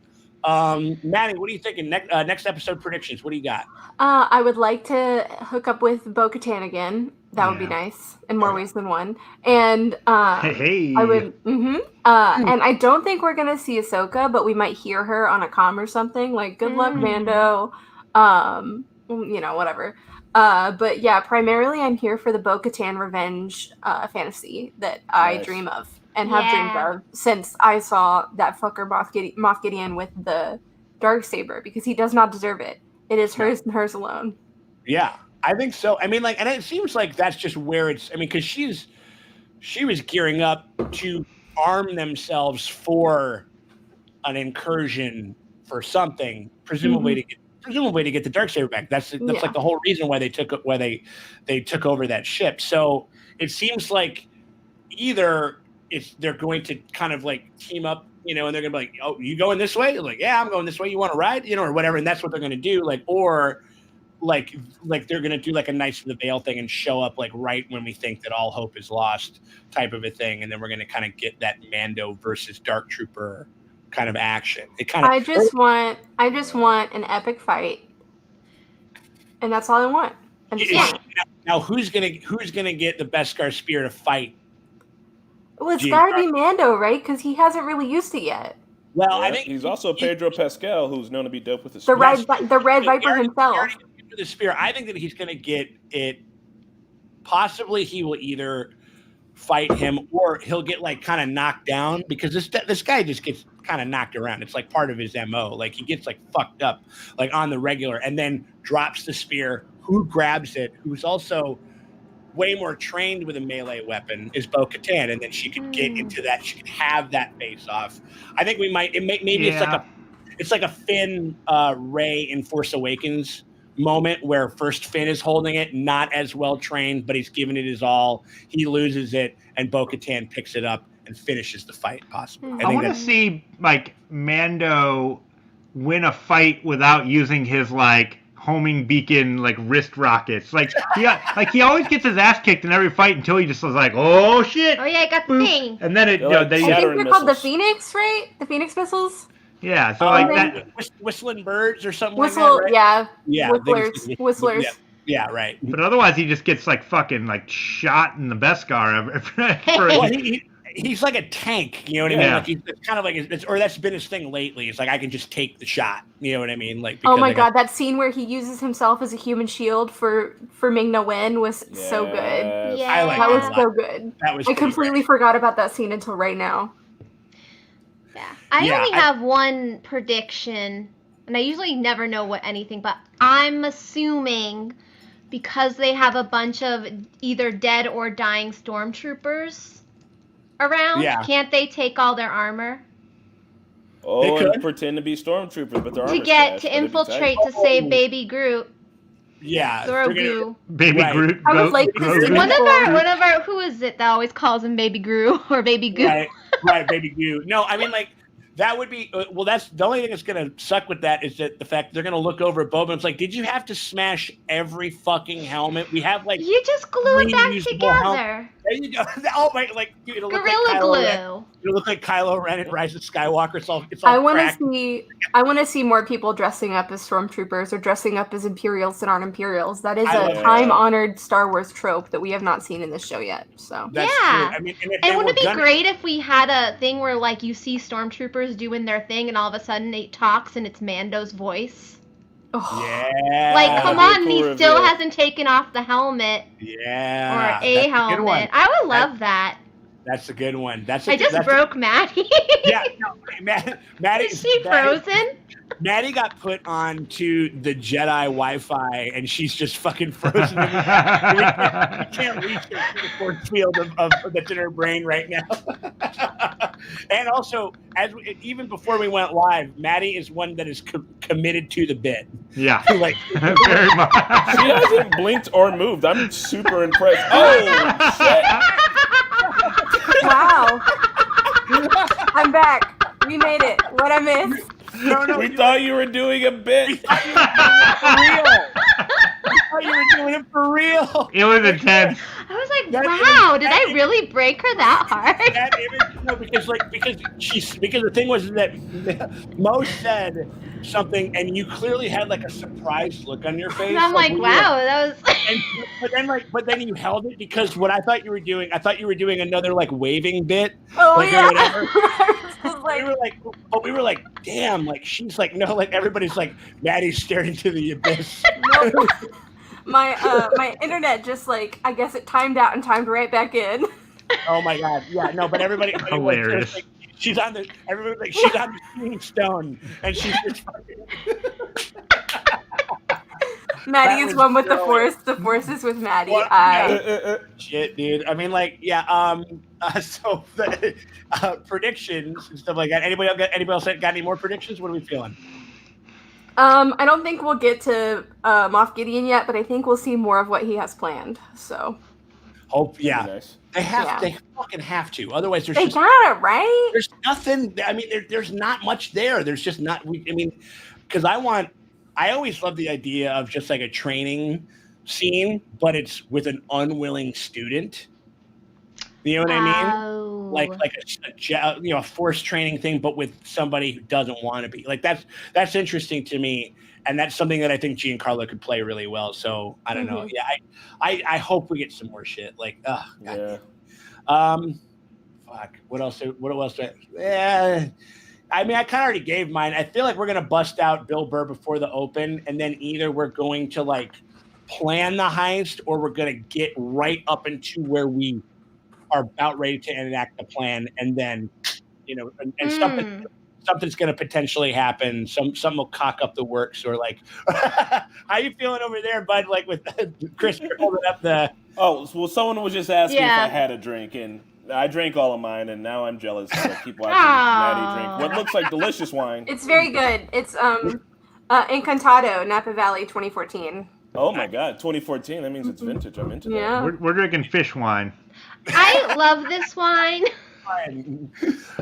Maddie, what are you thinking? Next episode predictions. What do you got? I would like to hook up with Bo-Katan again. That would be nice in more ways than one. And hey. I would. And I don't think we're gonna see Ahsoka, but we might hear her on a comm or something. Like, good luck, Mando. You know, whatever. But yeah, primarily I'm here for the Bo-Katan revenge fantasy that I dream of and have dreamed of since I saw that fucker Moff Gideon with the Darksaber, because he does not deserve it. It is hers and hers alone. Yeah, I think so. I mean, like, and it seems like that's just where it's. I mean, because she was gearing up to arm themselves for an incursion for something, presumably to get the Darksaber back. That's like the whole reason why they took over that ship. So it seems like either they're going to kind of like team up, you know, and they're gonna be like, oh, you going this way? They're like, yeah, I'm going this way. You want to ride, you know, or whatever, and that's what they're gonna do. Like, or like they're gonna do like a Knights of the Veil thing and show up like right when we think that all hope is lost, type of a thing, and then we're gonna kind of get that Mando versus Dark Trooper kind of action. It kind of. I just want an epic fight, and that's all I want. Now, who's gonna get the Beskar spear to fight? Well, it's got to be Mando, right? Because he hasn't really used it yet. Well, I think he's also Pedro Pascal, who's known to be dope with the spear. The Red Viper himself. The spear. I think that he's going to get it. Possibly, he will either fight him or he'll get like kind of knocked down, because this guy just gets kind of knocked around. It's like part of his MO. Like he gets like fucked up, like on the regular, and then drops the spear. Who grabs it? Who's also way more trained with a melee weapon is Bo-Katan, and then she could get into that. She could have that face off. I think we might. It's like a Finn Rey in Force Awakens moment where first Finn is holding it, not as well trained, but he's giving it his all. He loses it, and Bo-Katan picks it up and finishes the fight. Possibly. I want to see like Mando win a fight without using his like homing beacon like wrist rockets. Like he always gets his ass kicked in every fight until he just was like, oh shit. Oh yeah, I got the thing. And then it. I think they're called the Phoenix, right? The Phoenix missiles. Yeah, so like that. Whistling birds or something like that, right? Yeah. Whistlers. Yeah, right. But otherwise, he just gets like fucking like shot in the Beskar. He's like a tank, you know what I mean? Like it's kind of like or that's been his thing lately. It's like I can just take the shot, you know what I mean? Like, oh my god, that scene where he uses himself as a human shield for Ming-Na Wen was so good. Yeah, I like that was so good. That was. I completely forgot about that scene until right now. Yeah. I only have one prediction, and I usually never know what anything, but I'm assuming because they have a bunch of either dead or dying stormtroopers around, can't they take all their armor? Oh, and pretend to be stormtroopers, but their armor's to infiltrate to save Baby Groot. Yeah, Grogu. Baby Groot. I was like, one of our, who is it that always calls him Baby Groot or Baby Goo? Right, Baby Goo. No, I mean, like, that would be, well, that's the only thing that's going to suck with that is that the fact they're going to look over at Boba and it's like, did you have to smash every fucking helmet? We have, like, you just glue it back together. There you go. Oh my, like, it'll look Gorilla like glue. It'll look like Kylo Ren and Rise of Skywalker. It's all I want to see more people dressing up as stormtroopers or dressing up as Imperials that aren't Imperials. That is a time-honored Star Wars trope that we have not seen in this show yet. So that's true. I mean, and wouldn't it be great if we had a thing where, like, you see stormtroopers doing their thing and all of a sudden it talks and it's Mando's voice? Oh. Yeah. Like, come on, he still hasn't taken off the helmet. Yeah. Or a helmet. I would love that. That's a good one. I just broke Maddie. Yeah, no, Maddie. Is she frozen? Maddie got put on to the Jedi Wi-Fi, and she's just fucking frozen. we can't reach the force field of that's in her brain right now. And also, even before we went live, Maddie is one that is committed to the bit. Yeah, like very much. She hasn't blinked or moved. I'm super impressed. Oh shit! Wow. I'm back. We made it. What I missed? No, we thought you were doing a bit. You were doing it for real. It was intense. I was like, wow, did I really break her that hard? That image, no, because the thing was that Mo said something, and you clearly had like a surprised look on your face. And I'm like, wow, that was. But then you held it because what I thought you were doing another like waving bit. Oh like, yeah. Or whatever. we were like, damn, like she's like, no, like everybody's like, Maddie's staring into the abyss. No. My internet just like, I guess it timed out and timed right back in. Oh my god, yeah, no, but everybody hilarious. Like, she's on the Swinging Stone, and she's just fucking. Maddie is one with the Force. The Force is with Maddie. Shit, dude. I mean, like, yeah. So the predictions and stuff like that. Anybody else got any more predictions? What are we feeling? I don't think we'll get to Moff Gideon yet, but I think we'll see more of what he has planned. So. Hope, yeah. Nice. They fucking have to. Otherwise, they gotta, right? There's nothing. I mean, there's not much there. There's just not. Because I always love the idea of just like a training scene, but it's with an unwilling student. You know what I mean? Like a forced training thing, but with somebody who doesn't want to be. Like that's interesting to me, and that's something that I think Giancarlo could play really well. So I don't know. Yeah, I hope we get some more shit. Like, oh god. Yeah. Fuck. What else? Yeah. I mean, I kind of already gave mine. I feel like we're gonna bust out Bill Burr before the open, and then either we're going to like plan the heist, or we're gonna get right up into where we are about ready to enact the plan, and then, something's going to potentially happen. Something will cock up the works, or like, how you feeling over there, bud? Like with Chris holding up the. Oh, well, someone was just asking if I had a drink, and I drank all of mine, and now I'm jealous. So I keep watching Maddie drink what looks like delicious wine. It's very good. It's Encantado, Napa Valley, 2014. Oh my God, 2014. That means it's vintage. I'm into that. Yeah. We're drinking fish wine. I love this wine.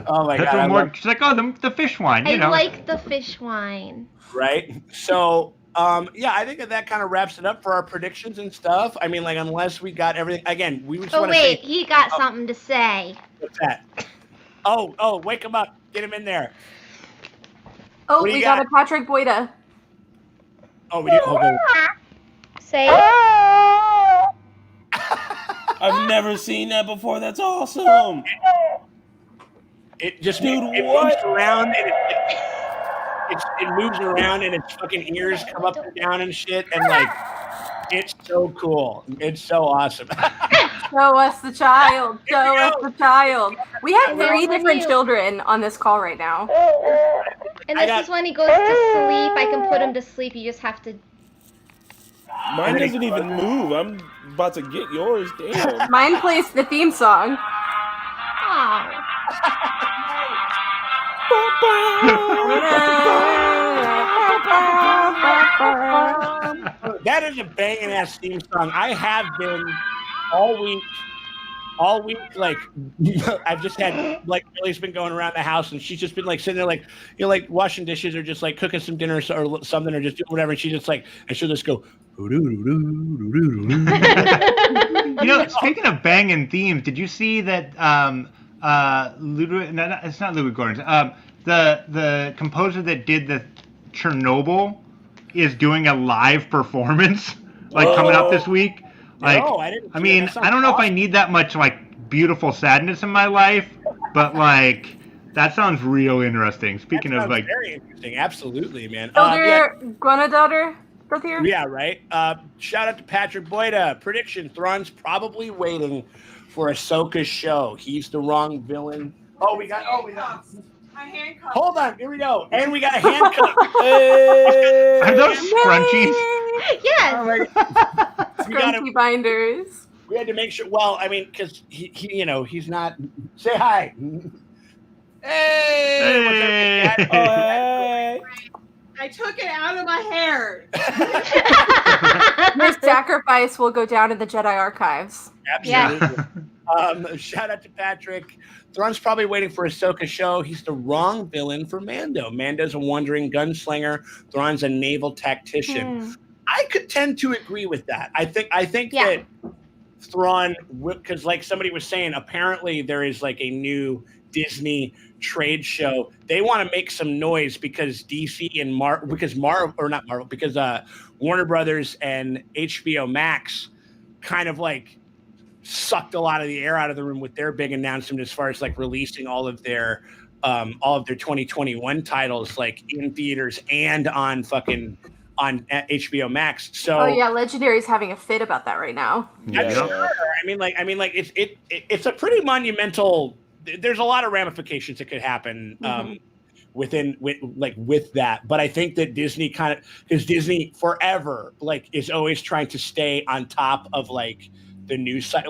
Oh my god! She's like, the fish wine. I like the fish wine. Right. So, I think that kind of wraps it up for our predictions and stuff. I mean, like, unless we got everything again, we just want to say. He got something to say. What's that? Oh, wake him up! Get him in there. Oh, we got a Patrick Boyda. Oh, we do. Okay. Say it. I've never seen that before. That's awesome. It just moves around, and it moves around, and its fucking ears come up and down and shit, and like it's so cool. It's so awesome. Show us the child. Show us the child. We have And 3 then when different you- children on this call right now. And this is when he goes to sleep. I can put him to sleep. You just have to. Mine doesn't even move. I'm about to get yours. Damn. Mine plays the theme song. Oh. That is a banging ass theme song. I have been all week, like I've just had like Millie's been going around the house and she's just been like sitting there like like washing dishes or just like cooking some dinner or something or just doing whatever. And she's just like, and she'll just go. Speaking of banging themes, did you see that Ludwig? No, it's not Ludwig Göransson. The composer that did the Chernobyl is doing a live performance coming up this week. Like, no, I didn't. I mean, I don't know if I need that much beautiful sadness in my life, but that sounds real interesting. Speaking of very interesting, absolutely, man. Daughter. Yeah, right. Shout out to Patrick Boyda. Prediction: Thrawn's probably waiting for Ahsoka's show. He's the wrong villain. We got. Hold on, here we go. And we got a handcuff. Hey. Are those scrunchies? Yes. Scrunchy binders. We had to make sure. Well, I mean, because he he's not. Say hi. Hey. Hey. Hey. I took it out of my hair. Your sacrifice will go down in the Jedi archives. Absolutely. Shout out to Patrick. Thrawn's probably waiting for Ahsoka's show. He's the wrong villain for Mando. Mando's a wandering gunslinger. Thrawn's a naval tactician. I could tend to agree with that. I think that Thrawn, because like somebody was saying, apparently there is like a new Disney trade show. They want to make some noise because DC and Warner Brothers and HBO Max kind of like sucked a lot of the air out of the room with their big announcement as far as like releasing all of their 2021 titles like in theaters and on HBO Max. So Legendary's having a fit about that right now. I'm sure. I mean, it's a pretty monumental. There's a lot of ramifications that could happen with that. But I think that Disney because Disney forever is always trying to stay on top of the news site,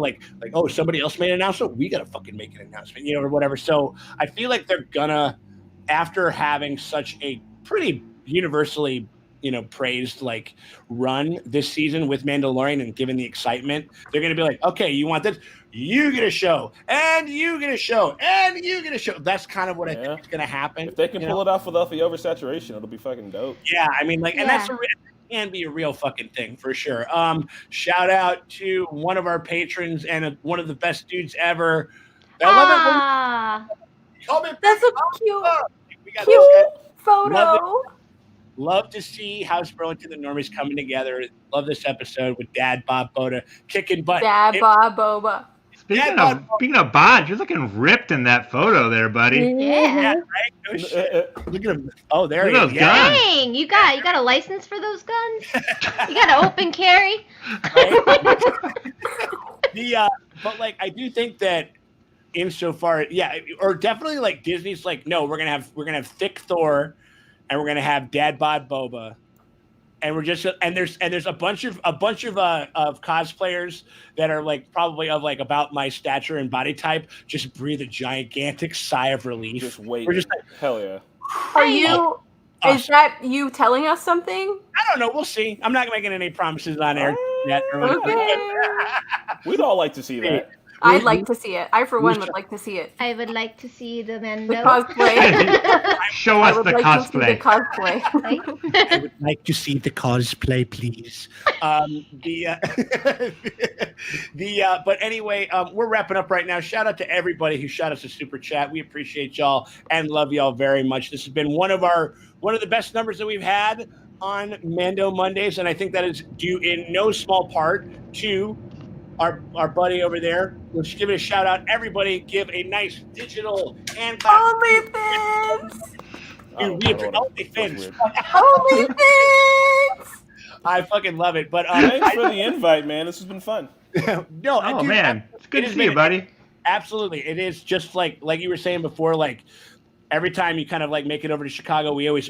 oh, somebody else made an announcement, we gotta fucking make an announcement, or whatever. So I feel like they're gonna, after having such a pretty universally praised run this season with Mandalorian and given the excitement, they're gonna be like, okay, you want this, you get a show, and you get a show, and you get a show. That's kind of what I think is gonna happen. If they can pull it off without the oversaturation, it'll be fucking dope. Yeah, I mean, and that's can be a real fucking thing for sure. Shout out to one of our patrons and one of the best dudes ever. I love it. That's a cute photo. Love to see House Burlington and the Normies coming together. Love this episode with Dad Bob Boda kicking butt. Bob Boba. Speaking of Bod, you're looking ripped in that photo there, buddy. Yeah. Right? Oh, shit. Look at him. Oh, there he is. Guns. Dang, you got a license for those guns? You got an open carry? But I do think that insofar, or definitely Disney's no, we're gonna have thick Thor, and we're gonna have Dad Bod Boba. And we're just there's a bunch of cosplayers that are probably of about my stature and body type. Just breathe a gigantic sigh of relief. Just wait. We're just hell yeah. Are you? Is that you telling us something? I don't know. We'll see. I'm not making any promises on air yet. Okay. We'd all like to see that. I'd like to see it. I, for one, would like to see it. I would like to see the The Mando. cosplay. Show us the cosplay. I would like to see the cosplay, please. But anyway, we're wrapping up right now. Shout out to everybody who shot us a super chat. We appreciate y'all and love y'all very much. This has been one of the best numbers that we've had on Mando Mondays, and I think that is due in no small part to our buddy over there. Let's give it a shout out. Everybody give a nice digital hand clap. OnlyFans! OnlyFans. OnlyFans! I fucking love it. But thanks for the invite, man. This has been fun. No, Oh, dude, man. It's good to see you, been, buddy. Absolutely. It is just like you were saying before, like every time you kind of like make it over to Chicago, we always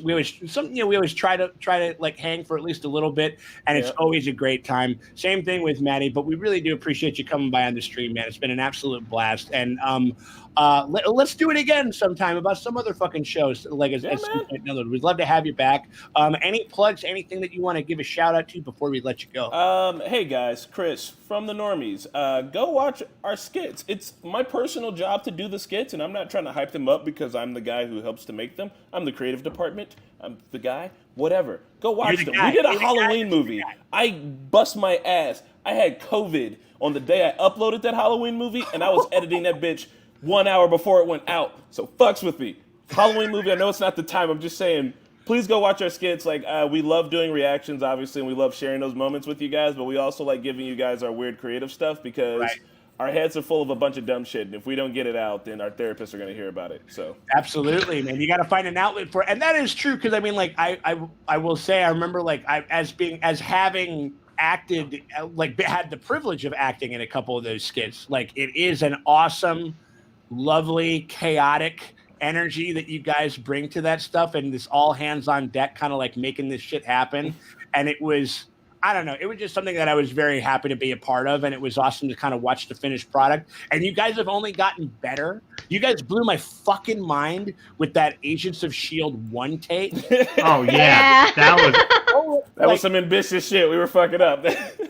try to like hang for at least a little bit, and it's always a great time. Same thing with Maddie, but we really do appreciate you coming by on the stream, man. It's been an absolute blast, and let's do it again sometime about some other fucking shows. Like we'd love to have you back. Any plugs, anything that you want to give a shout out to before we let you go? Hey guys, Chris from the Normies. Go watch our skits. It's my personal job to do the skits, and I'm not trying to hype them up because I'm the guy who helps to make them. I'm the creative department. I'm the guy. Whatever. Go watch them. We did a Halloween movie. I bust my ass. I had COVID on the day I uploaded that Halloween movie, and I was editing that bitch 1 hour before it went out. So fucks with me. Halloween movie, I know it's not the time. I'm just saying, please go watch our skits. Like, we love doing reactions, obviously, and we love sharing those moments with you guys, but we also like giving you guys our weird creative stuff because our heads are full of a bunch of dumb shit, and if we don't get it out, then our therapists are going to hear about it. So absolutely, man. You got to find an outlet for it. And that is true because, I mean, like, I will say, I remember, like, as having acted, like, had the privilege of acting in a couple of those skits. Like, it is an awesome, lovely, chaotic energy that you guys bring to that stuff, and this all hands on deck kind of like making this shit happen. And it was, I don't know, it was just something that I was very happy to be a part of, and it was awesome to kind of watch the finished product. And you guys have only gotten better. You guys blew my fucking mind with that Agents of S.H.I.E.L.D. 1 take. Oh yeah, that was some ambitious shit. We were fucking up.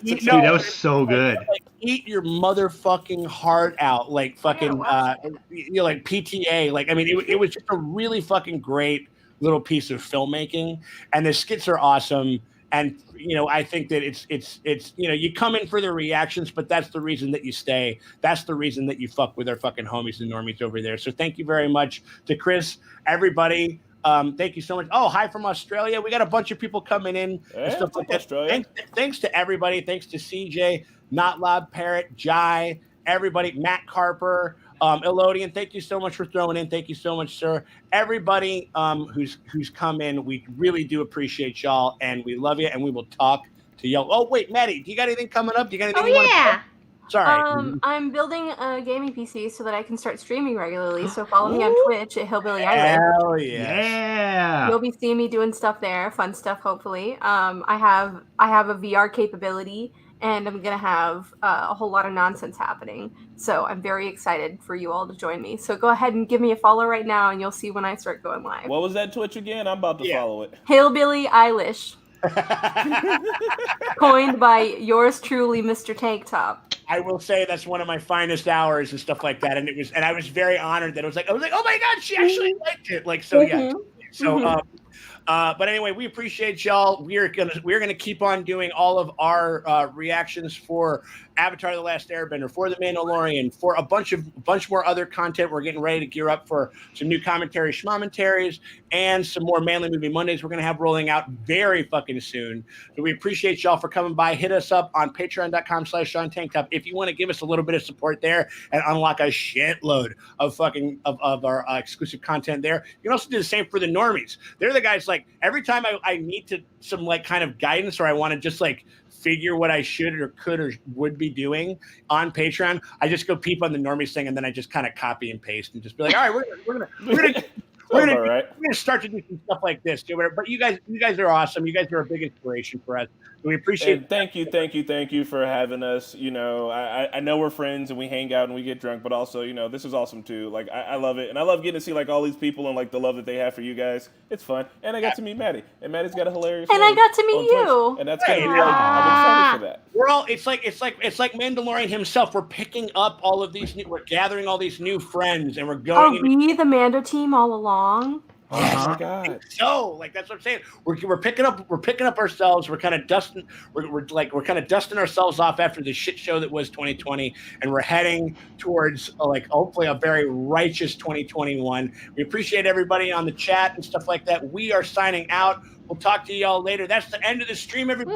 Dude, that was so good. Like, eat your motherfucking heart out, like fucking, like PTA. Like, I mean, it was just a really fucking great little piece of filmmaking, and the skits are awesome. And, I think that it's you come in for the reactions, but that's the reason that you stay. That's the reason that you fuck with our fucking homies and normies over there. So thank you very much to Chris, everybody. Thank you so much. Oh, hi from Australia. We got a bunch of people coming in and stuff like that. Thanks to everybody. Thanks to CJ, Not Loud Parrot, Jai, everybody, Matt Carper, Elodian. Thank you so much for throwing in. Thank you so much, sir. Everybody who's come in, we really do appreciate y'all, and we love you, and we will talk to y'all. Oh, wait, Maddie, do you got anything coming up? Do you got anything you want to Sorry. I'm building a gaming PC so that I can start streaming regularly. So follow me on Twitch at Hillbilly Island. Hell yeah! You'll be seeing me doing stuff there, fun stuff. Hopefully, I have a VR capability, and I'm gonna have a whole lot of nonsense happening. So I'm very excited for you all to join me. So go ahead and give me a follow right now, and you'll see when I start going live. What was that Twitch again? I'm about to follow it. Hillbilly Eilish. Coined by yours truly, Mr. Tank Top. I will say that's one of my finest hours and stuff like that, and I was very honored that I was like, oh my god, she actually liked it. Like, so yeah. So but anyway, we appreciate y'all. We're gonna keep on doing all of our reactions for Avatar: The Last Airbender, for The Mandalorian, for a bunch more other content. We're getting ready to gear up for some new commentary schmommentaries and some more Manly Movie Mondays we're gonna have rolling out very fucking soon. So we appreciate y'all for coming by. Hit us up on patreon.com/SeanTankTop if you want to give us a little bit of support there and unlock a shitload of our exclusive content there. You can also do the same for the normies. They're the guys, like, every time I need some like kind of guidance, or I want to just like figure what I should or could or would be doing on Patreon, I just go peep on the normies thing, and then I just kind of copy and paste and just be like, all right, we're gonna start to do some stuff like this. But you guys are awesome. You guys are a big inspiration for us. We appreciate it. Thank you for having us. I know we're friends and we hang out and we get drunk, but also, this is awesome too. Like, I love it, and I love getting to see like all these people and like the love that they have for you guys. It's fun, and I got to meet Maddie, and Maddie's got a hilarious. And I got to meet you, and that's gonna be really. I'm excited for that. We're all. It's like Mandalorian himself. We're picking up all of these. We're gathering all these new friends, and we're going. Are we the Mando team all along? Oh my god! So, like, that's what I'm saying. We're picking up ourselves. We're kind of dusting. We're kind of dusting ourselves off after the shit show that was 2020, and we're heading towards hopefully a very righteous 2021. We appreciate everybody on the chat and stuff like that. We are signing out. We'll talk to y'all later. That's the end of the stream, everybody.